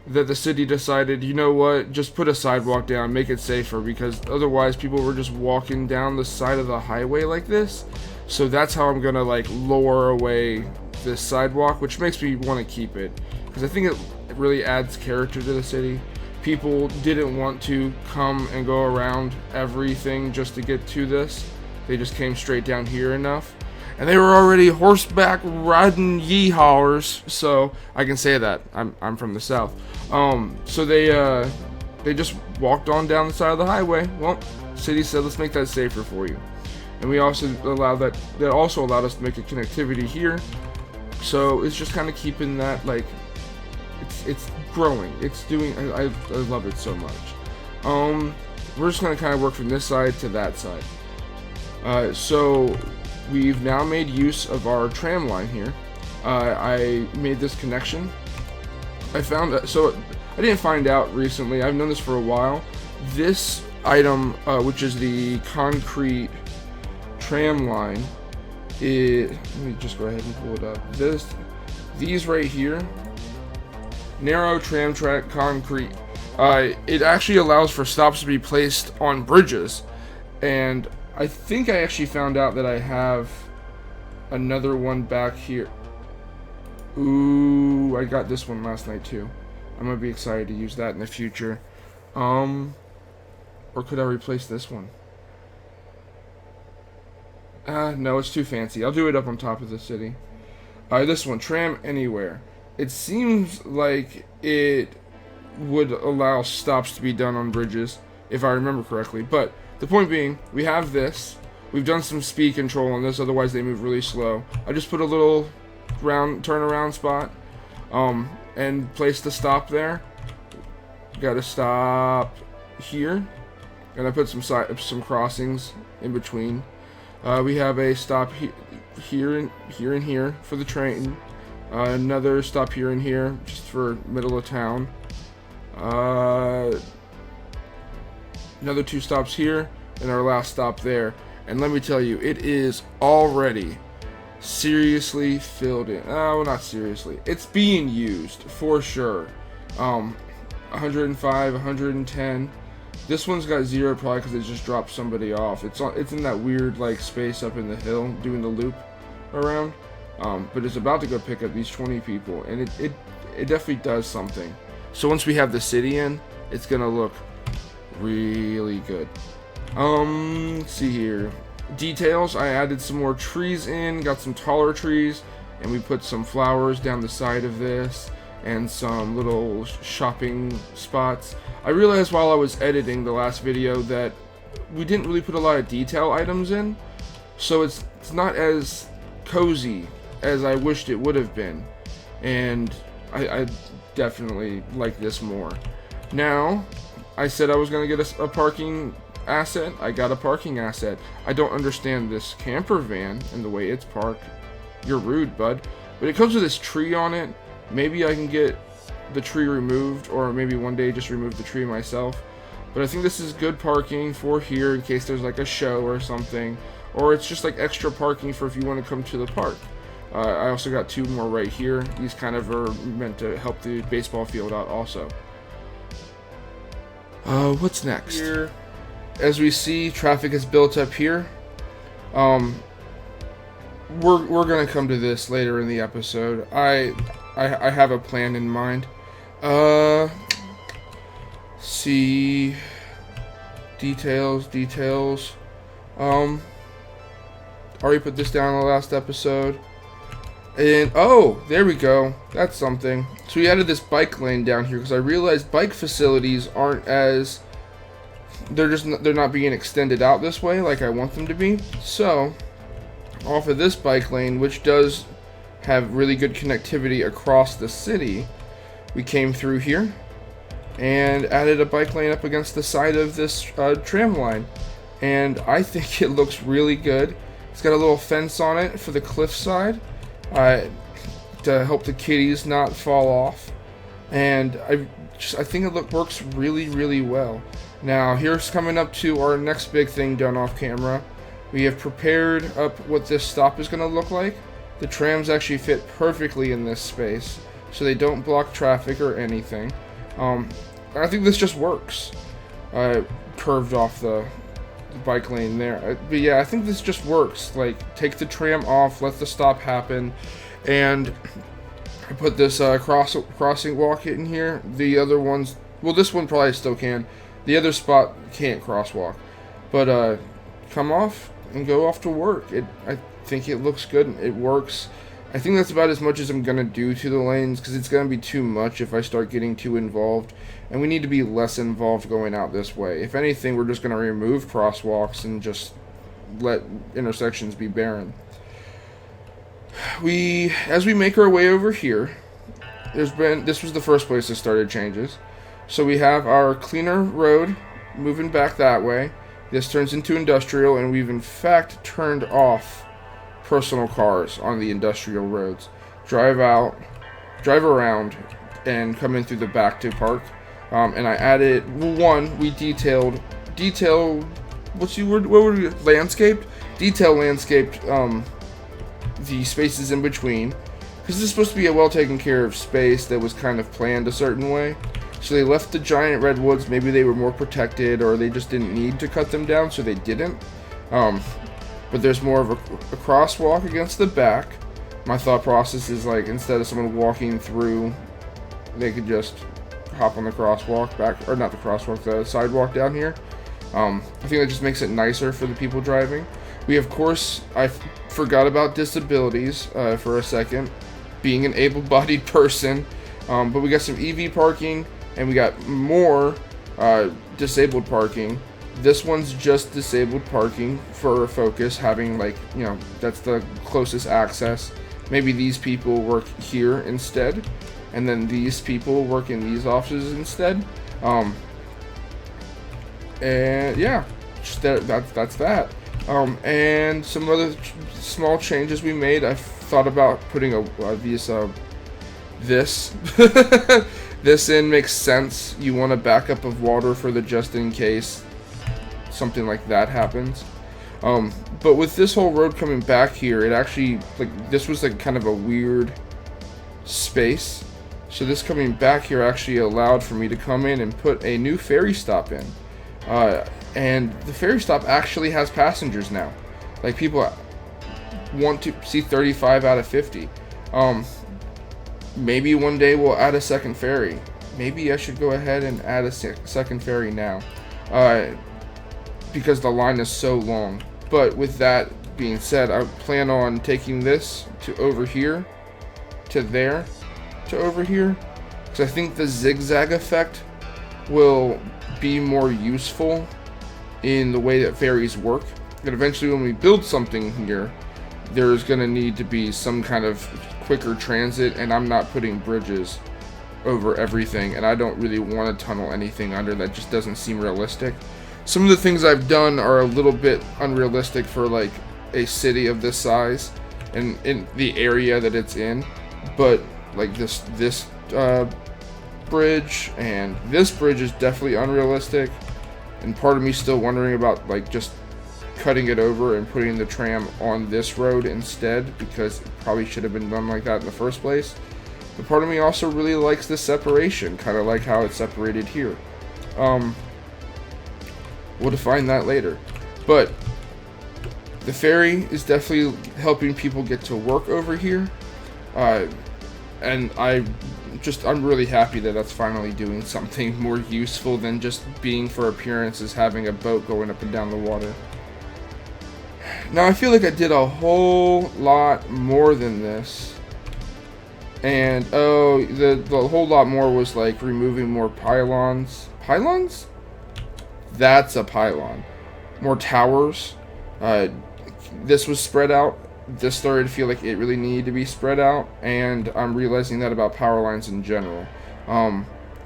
that the city decided, you know what, just put a sidewalk down, make it safer, because otherwise people were just walking down the side of the highway like this. So that's how I'm gonna like lower away this sidewalk, which makes me want to keep it, because I think it really adds character to the city. People didn't want to come and go around everything just to get to this. They just came straight down here enough. And they were already horseback riding yeehawers, so I can say that. I'm from the south. So they just walked on down the side of the highway. Well, city said, let's make that safer for you. And we also allowed that also allowed us to make a connectivity here. So it's just kind of keeping that, like, it's growing. It's doing, I love it so much. We're just gonna kind of work from this side to that side. So we've now made use of our tram line here. I made this connection. I found so I didn't find out recently. I've known this for a while. This item, which is the concrete tram line, let me just go ahead and pull it up. These right here, narrow tram track concrete. It actually allows for stops to be placed on bridges, and I think I actually found out that I have another one back here. Ooh, I got this one last night too. I'm gonna be excited to use that in the future. Or could I replace this one? No, it's too fancy. I'll do it up on top of the city. This one, Tram Anywhere. It seems like it would allow stops to be done on bridges, if I remember correctly. But the point being, we have this, We've done some speed control on this, otherwise they move really slow. I just put a little turnaround spot, and place the stop there. Got to stop here, and I put some crossings in between. We have a stop here and here for the train. Another stop here and here, just for middle of town. Another 2 stops here, and our last stop there. And let me tell you, it is already seriously filled in. Oh, not seriously. It's being used for sure. 105, 110. This one's got 0 probably because it just dropped somebody off. It's in that weird like space up in the hill doing the loop around. But it's about to go pick up these 20 people, and it definitely does something. So once we have the city in, it's gonna look really good. Let's see here. Details, I added some more trees in, got some taller trees, and we put some flowers down the side of this, and some little shopping spots. I realized while I was editing the last video that we didn't really put a lot of detail items in, so it's not as cozy as I wished it would have been, and I definitely like this more. Now, I said I was going to get a parking asset. I got a parking asset. I don't understand this camper van and the way it's parked. You're rude, bud. But it comes with this tree on it. Maybe I can get the tree removed, or maybe one day just remove the tree myself. But I think this is good parking for here in case there's like a show or something, or it's just like extra parking for if you want to come to the park. I also got 2 more right here. These kind of are meant to help the baseball field out also. What's next? Here, as we see, traffic is built up here. We're gonna come to this later in the episode. I have a plan in mind. See, details. Already put this down in the last episode. And oh, there we go. That's something. So we added this bike lane down here because I realized bike facilities aren't as they're not being extended out this way like I want them to be. So off of this bike lane, which does have really good connectivity across the city, we came through here and added a bike lane up against the side of this tram line, and I think it looks really good. It's got a little fence on it for the cliff side. To help the kitties not fall off, and I think it works really well. Now here's coming up to our next big thing done off camera. We have prepared up what this stop is going to look like. The trams actually fit perfectly in this space, so they don't block traffic or anything. I think this just works. Curved off the bike lane there, but yeah, I think this just works. Like, take the tram off, let the stop happen, and I put this crossing walk in here. The other ones, well, this one probably still can. The other spot can't crosswalk, but come off and go off to work. I think it looks good. It works. I think that's about as much as I'm gonna do to the lanes, because it's gonna be too much if I start getting too involved, and we need to be less involved going out this way. If anything, we're just gonna remove crosswalks and just let intersections be barren. As we make our way over here, this was the first place that started changes. So we have our cleaner road moving back that way. This turns into industrial, and we've in fact turned off personal cars on the industrial roads. Drive around, and come in through the back to park. And I added we detailed. What's the word? What would we landscaped? Landscaped the spaces in between, because this is supposed to be a well taken care of space that was kind of planned a certain way. So they left the giant redwoods. Maybe they were more protected, or they just didn't need to cut them down, so they didn't. But there's more of a crosswalk against the back. My thought process is, like, instead of someone walking through, they could just hop on the crosswalk back, or not the crosswalk, the sidewalk down here. I think that just makes it nicer for the people driving. We, of course, I forgot about disabilities for a second, being an able-bodied person, but we got some EV parking, and we got more disabled parking. This one's just disabled parking for Focus, having like, that's the closest access. Maybe these people work here instead, and then these people work in these offices instead. And yeah, just that's that. And some other small changes we made. I thought about putting this this in makes sense. You want a backup of water for the just in case something like that happens. But with this whole road coming back here, it actually, like, this was like kind of a weird space. So this coming back here actually allowed for me to come in and put a new ferry stop in. And the ferry stop actually has passengers now. Like, people want to see 35 out of 50. Maybe one day we'll add a second ferry. Maybe I should go ahead and add a second ferry now. Because the line is so long. But with that being said, I plan on taking this to over here, to there, to over here. Because I think the zigzag effect will be more useful in the way that ferries work. And eventually when we build something here, there's going to need to be some kind of quicker transit, and I'm not putting bridges over everything, and I don't really want to tunnel anything under. That just doesn't seem realistic. Some of the things I've done are a little bit unrealistic for like a city of this size and in the area that it's in, but like this bridge and this bridge is definitely unrealistic, and part of me still wondering about like just cutting it over and putting the tram on this road instead, because it probably should have been done like that in the first place. But part of me also really likes the separation, kind of like how it's separated here. We'll define that later. But the ferry is definitely helping people get to work over here. And I'm really happy that that's finally doing something more useful than just being for appearances, having a boat going up and down the water. Now I feel like I did a whole lot more than this. And the whole lot more was like removing more pylons. Pylons? That's a pylon. More towers. This was spread out. This started to feel like it really needed to be spread out, and I'm realizing that about power lines in general.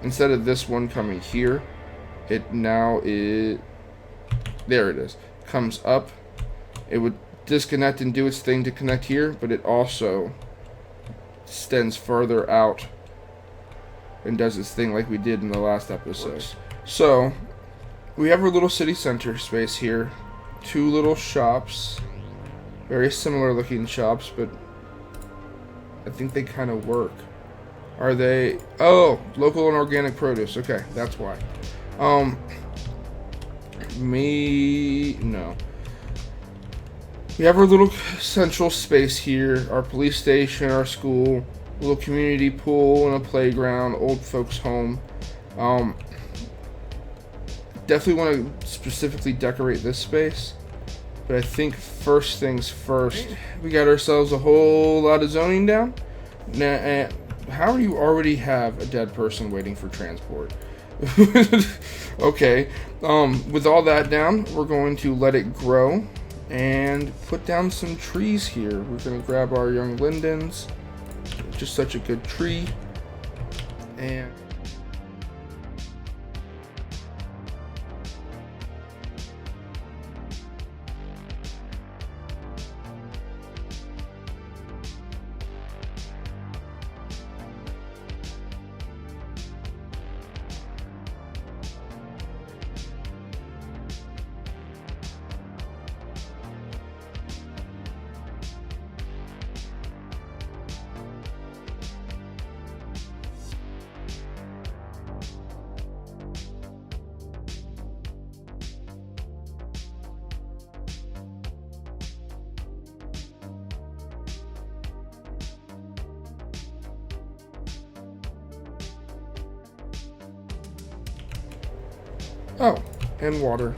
Instead of this one coming here, it now is, there it is, comes up. It would disconnect and do its thing to connect here, but it also extends further out and does its thing like we did in the last episode. So we have our little city center space here. Two little shops. Very similar looking shops, but I think they kind of work. Are they? Oh, local and organic produce. Okay, that's why. No. We have our little central space here. Our police station, our school, a little community pool and a playground, old folks home. Definitely want to specifically decorate this space, but I think first things first, we got ourselves a whole lot of zoning down. Now, how do you already have a dead person waiting for transport? Okay, with all that down, we're going to let it grow and put down some trees here. We're going to grab our young lindens, just such a good tree, and oh, and water.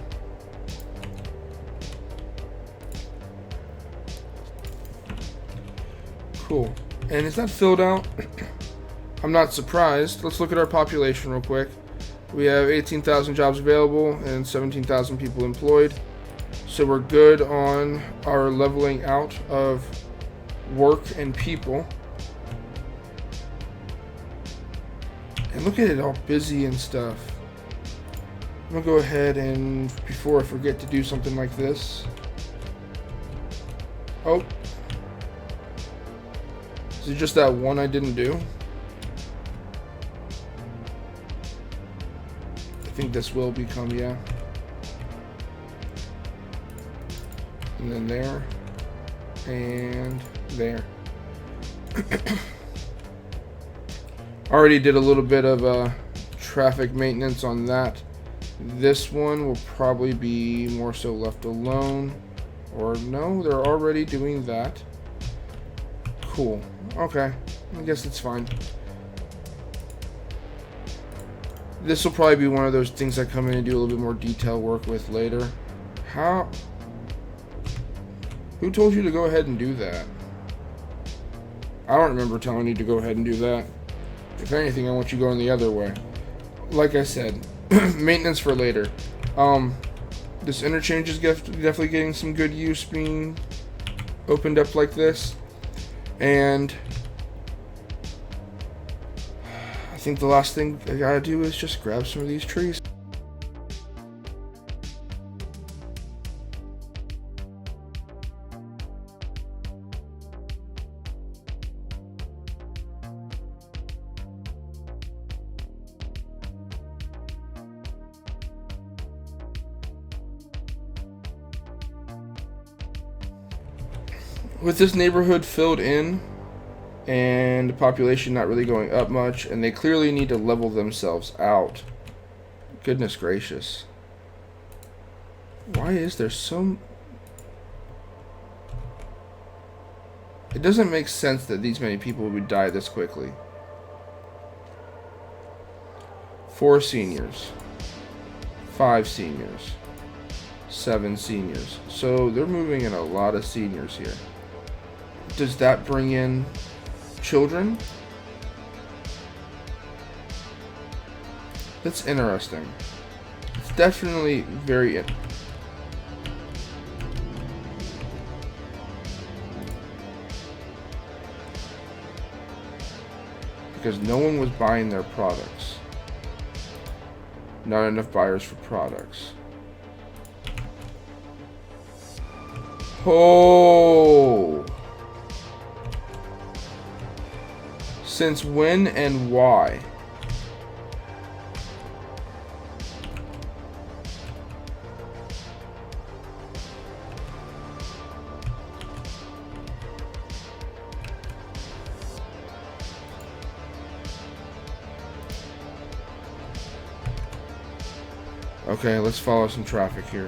Cool. And is that filled out? I'm not surprised. Let's look at our population real quick. We have 18,000 jobs available and 17,000 people employed. So we're good on our leveling out of work and people. And look at it all busy and stuff. I'm gonna go ahead and, before I forget to do something like this. Oh. Is it just that one I didn't do? I think this will become, yeah. And then there. And there. Already did a little bit of traffic maintenance on that. This one will probably be more so left alone. Or no, they're already doing that. Cool. Okay. I guess it's fine. This will probably be one of those things I come in and do a little bit more detail work with later. How? Who told you to go ahead and do that? I don't remember telling you to go ahead and do that. If anything, I want you going the other way. Like I said, maintenance for later. This interchange is definitely getting some good use being opened up like this. And I think the last thing I gotta do is just grab some of these trees. With this neighborhood filled in and the population not really going up much, and they clearly need to level themselves out. Goodness gracious. Why is there so... It doesn't make sense that these many people would die this quickly. 4 seniors. 5 seniors. 7 seniors. So they're moving in a lot of seniors here. Does that bring in children? That's interesting. It's definitely very because no one was buying their products. Not enough buyers for products. Oh. Since when and why? Okay, let's follow some traffic here.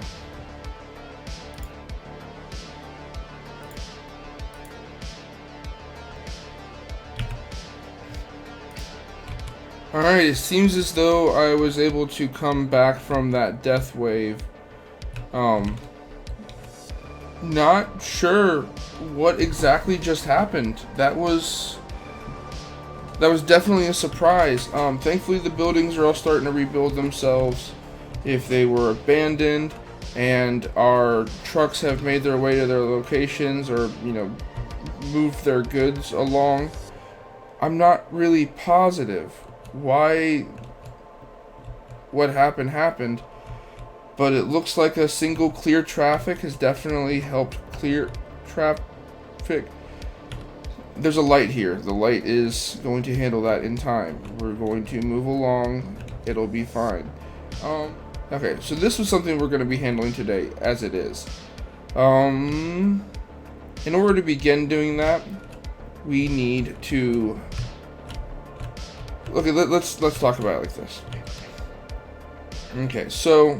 Alright, it seems as though I was able to come back from that death wave. Not sure what exactly just happened. That was definitely a surprise. Thankfully the buildings are all starting to rebuild themselves if they were abandoned, and our trucks have made their way to their locations, or, you know, moved their goods along. I'm not really positive why what happened, but it looks like a single clear traffic has definitely helped clear traffic. There's a light here. The light is going to handle that in time. We're going to move along. It'll be fine. Okay, so this was something we're going to be handling today as it is. In order to begin doing that, we need to... Okay, let's talk about it like this. Okay, so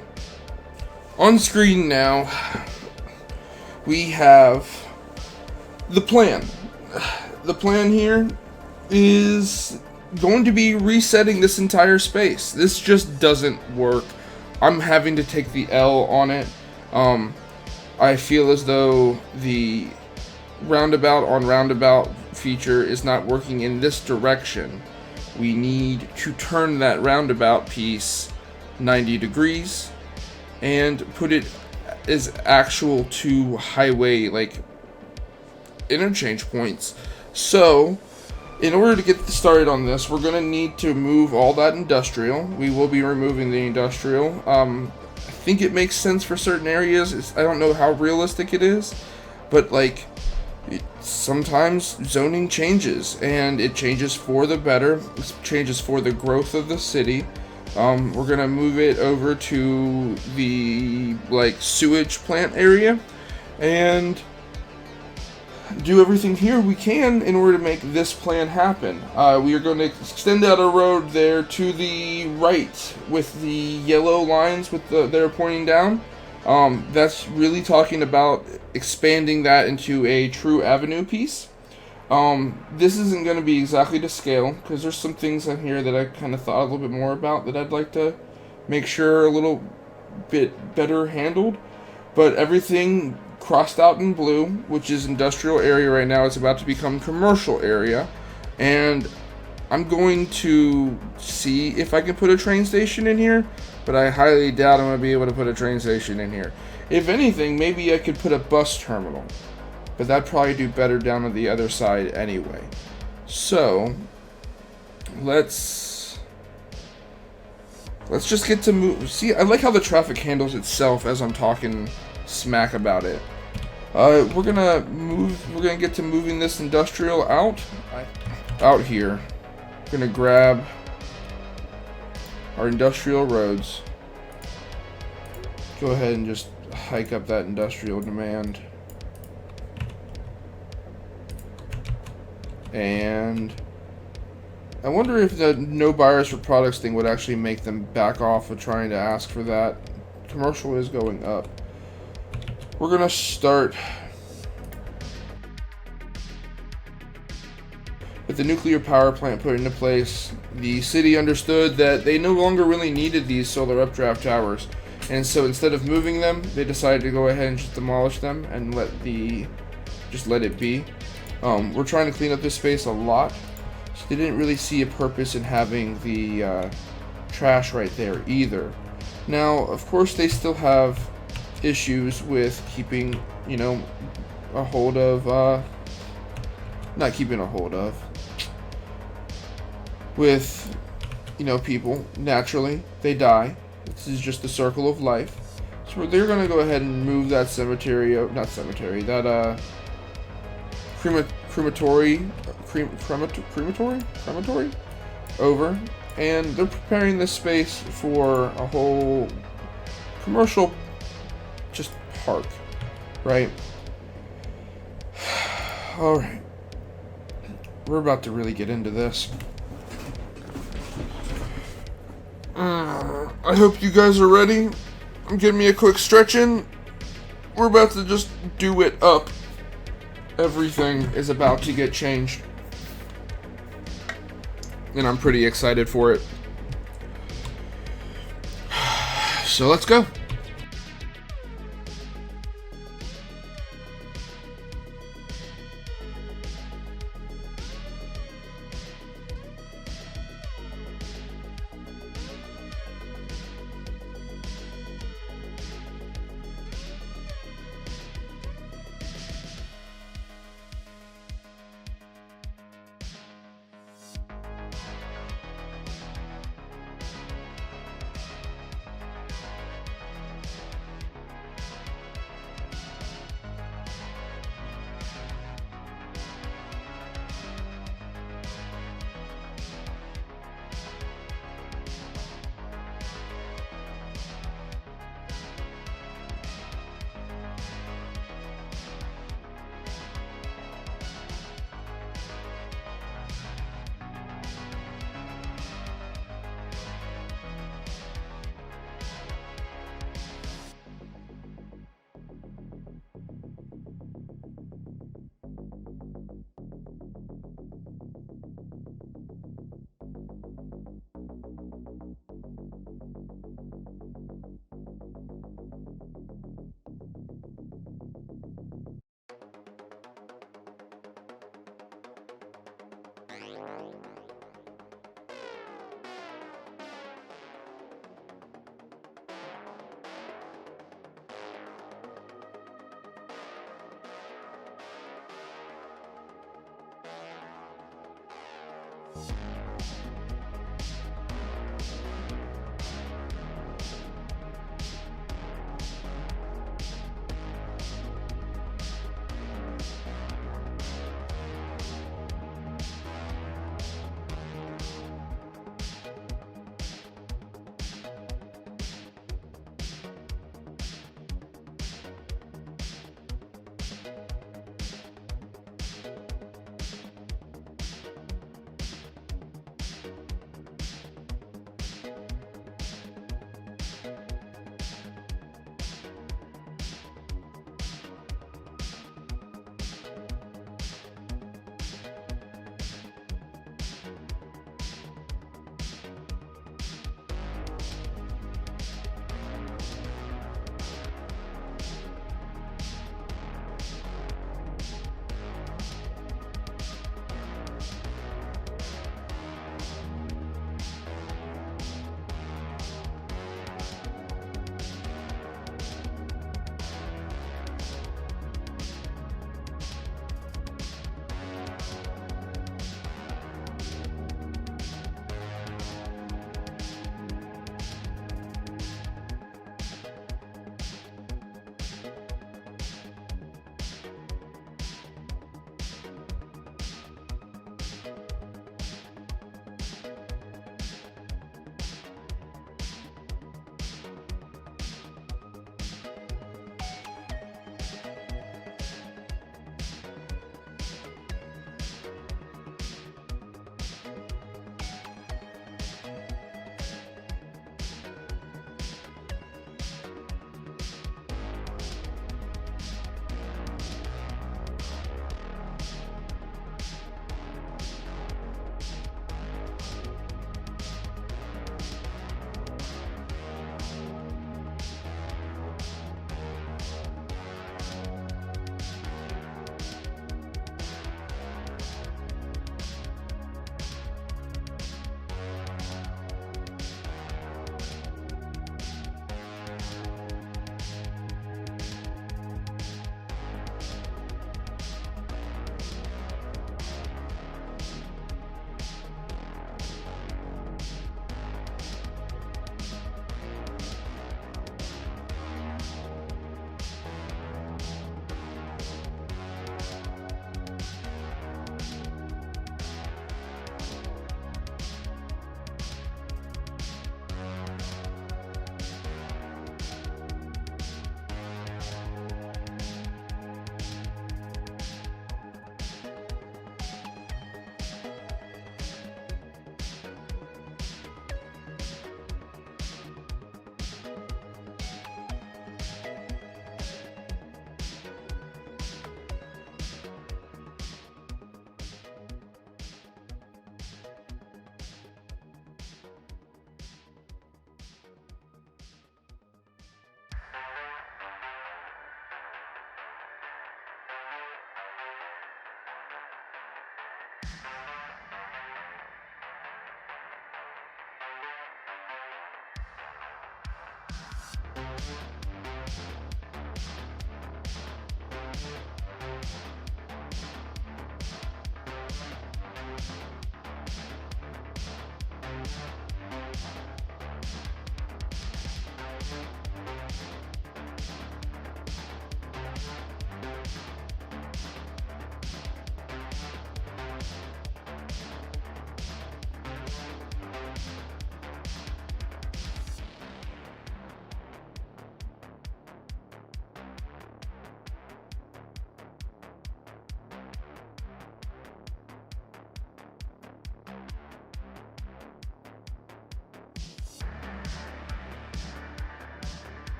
on screen now we have the plan. The plan here is going to be resetting this entire space. This just doesn't work. I'm having to take the L on it. I feel as though the roundabout on roundabout feature is not working in this direction. We need to turn that roundabout piece 90 degrees and put it as actual to highway like interchange points. So in order to get started on this, we're going to need to move all that industrial. We will be removing the industrial. I think it makes sense for certain areas. I don't know how realistic it is, but like sometimes zoning changes, and it changes for the better. It changes for the growth of the city. We're gonna move it over to the like sewage plant area, and do everything here we can in order to make this plan happen. We are going to extend out a road there to the right with the yellow lines with they're pointing down. That's really talking about expanding that into a true avenue piece. This isn't going to be exactly to scale because there's some things in here that I kind of thought a little bit more about that I'd like to make sure a little bit better handled. But everything crossed out in blue, which is industrial area right now, is about to become commercial area, and I'm going to see if I can put a train station in here, but I highly doubt I'm going to be able to put a train station in here. If anything, maybe I could put a bus terminal, but that'd probably do better down on the other side anyway. So let's just get to move. See, I like how the traffic handles itself as I'm talking smack about it. We're gonna get to moving this industrial out here. We're gonna grab our industrial roads. Go ahead and just hike up that industrial demand. And I wonder if the no buyers for products thing would actually make them back off of trying to ask for that. Commercial is going up. We're going to start with the nuclear power plant put into place. The city understood that they no longer really needed these solar updraft towers. And so instead of moving them, they decided to go ahead and just demolish them and let it be. We're trying to clean up this space a lot. So they didn't really see a purpose in having the trash right there either. Now, of course, they still have issues with keeping, a hold of, not keeping a hold of, with, people. Naturally, they die. This is just the circle of life. So they're going to go ahead and move that crematory over, and they're preparing this space for a whole commercial just park, right? All right, we're about to really get into this. I hope you guys are ready. Give me a quick stretch in. We're about to just do it up. Everything is about to get changed, and I'm pretty excited for it. So let's go.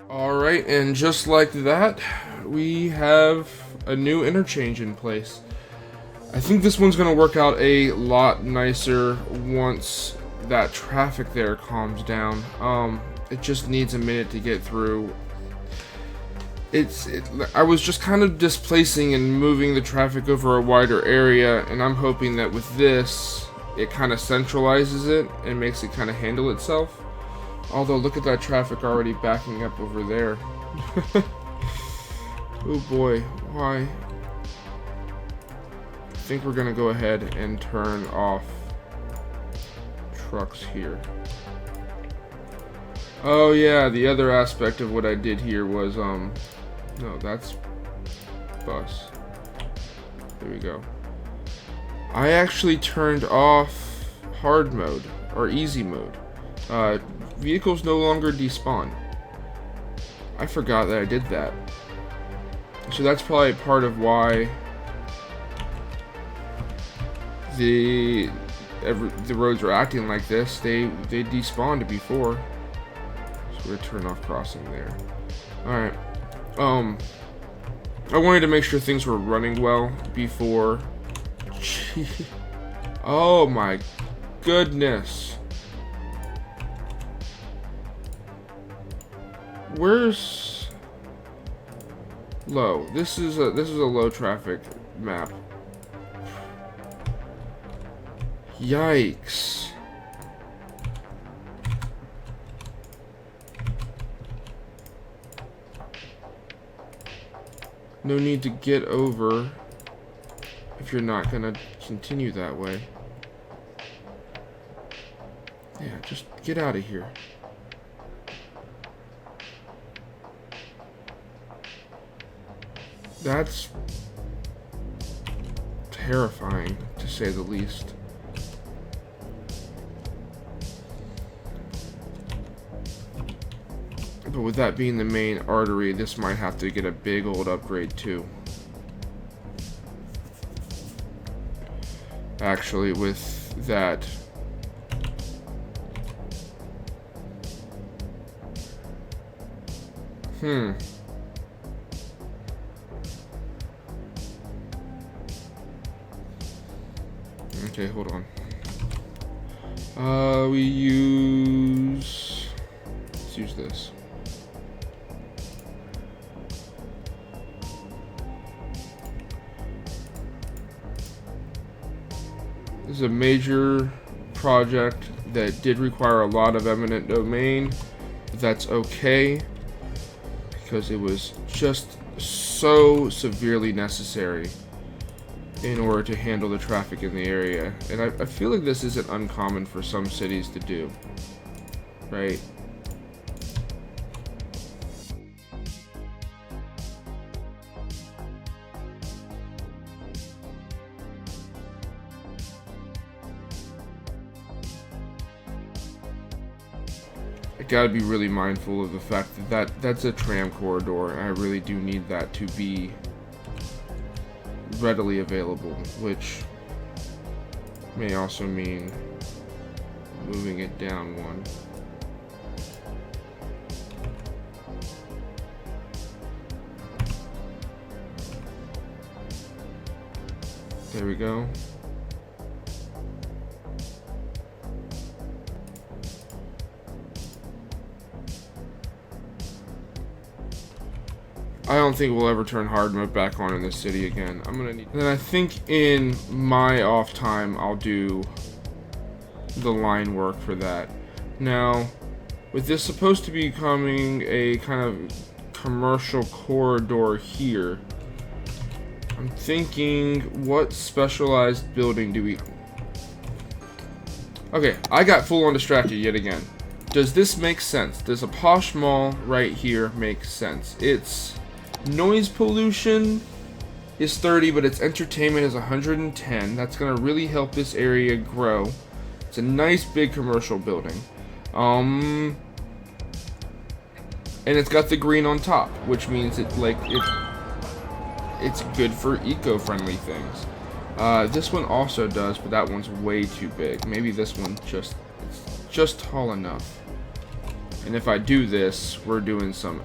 Alright, and just like that, we have a new interchange in place. I think this one's going to work out a lot nicer once that traffic there calms down. It just needs a minute to get through. I was just kind of displacing and moving the traffic over a wider area, and I'm hoping that with this, it kind of centralizes it and makes it kind of handle itself. Although, look at that traffic already backing up over there. Oh boy, why? I think we're gonna go ahead and turn off trucks here. Oh yeah, the other aspect of what I did here was, no, that's bus. There we go. I actually turned off hard mode, or easy mode. Vehicles no longer despawn. I forgot that I did that. So that's probably part of why the roads are acting like this. They despawned before. So we're gonna turn off crossing there. Alright. I wanted to make sure things were running well before. Oh my goodness. Where's low? This is a low traffic map. Yikes. No need to get over if you're not gonna continue that way. Yeah, just get out of here. That's terrifying, to say the least. But with that being the main artery, this might have to get a big old upgrade too. Actually, with that. Okay, hold on. Let's use this. This is a major project that did require a lot of eminent domain, but that's okay because it was just so severely necessary in order to handle the traffic in the area. And I feel like this isn't uncommon for some cities to do, right? I gotta be really mindful of the fact that that's a tram corridor, and I really do need that to be readily available, which may also mean moving it down one. There we go. I don't think we'll ever turn hard mode back on in this city again. I'm gonna need. And then I think in my off time I'll do the line work for that. Now, with this supposed to be becoming a kind of commercial corridor here, I'm thinking, what specialized building do we? Okay, I got full on distracted yet again. Does this make sense? Does a posh mall right here make sense? It's noise pollution is 30, but its entertainment is 110. That's gonna really help this area grow. It's a nice big commercial building. And it's got the green on top, which means it's good for eco-friendly things. This one also does, but that one's way too big. Maybe this one it's just tall enough. And if I do this, we're doing some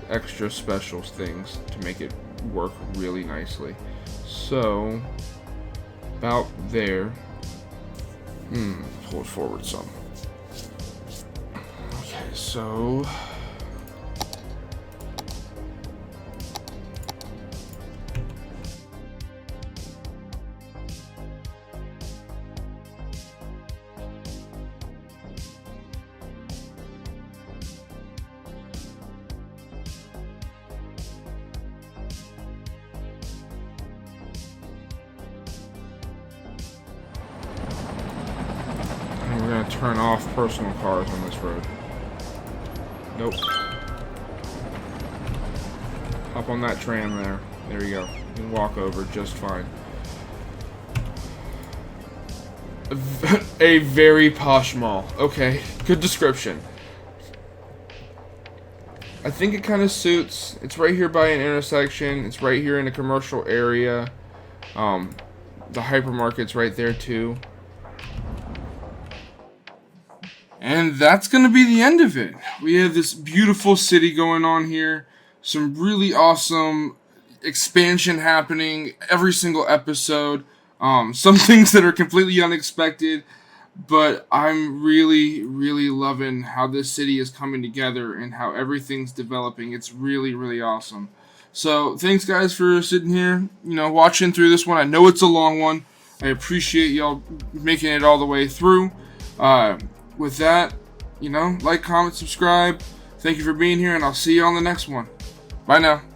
extra special things to make it work really nicely. So, about there. Pull it forward some. Okay, so... we're gonna turn off personal cars on this road. Nope. Hop on that tram there. There you go. You can walk over just fine. A very posh mall. Okay, good description. I think it kind of suits. It's right here by an intersection. It's right here in a commercial area. The hypermarket's right there too. And that's going to be the end of it. We have this beautiful city going on here. Some really awesome expansion happening every single episode. Some things that are completely unexpected. But I'm really, really loving how this city is coming together and how everything's developing. It's really, really awesome. So thanks, guys, for sitting here, watching through this one. I know it's a long one. I appreciate y'all making it all the way through. With that, like, comment, subscribe. Thank you for being here, and I'll see you on the next one. Bye now.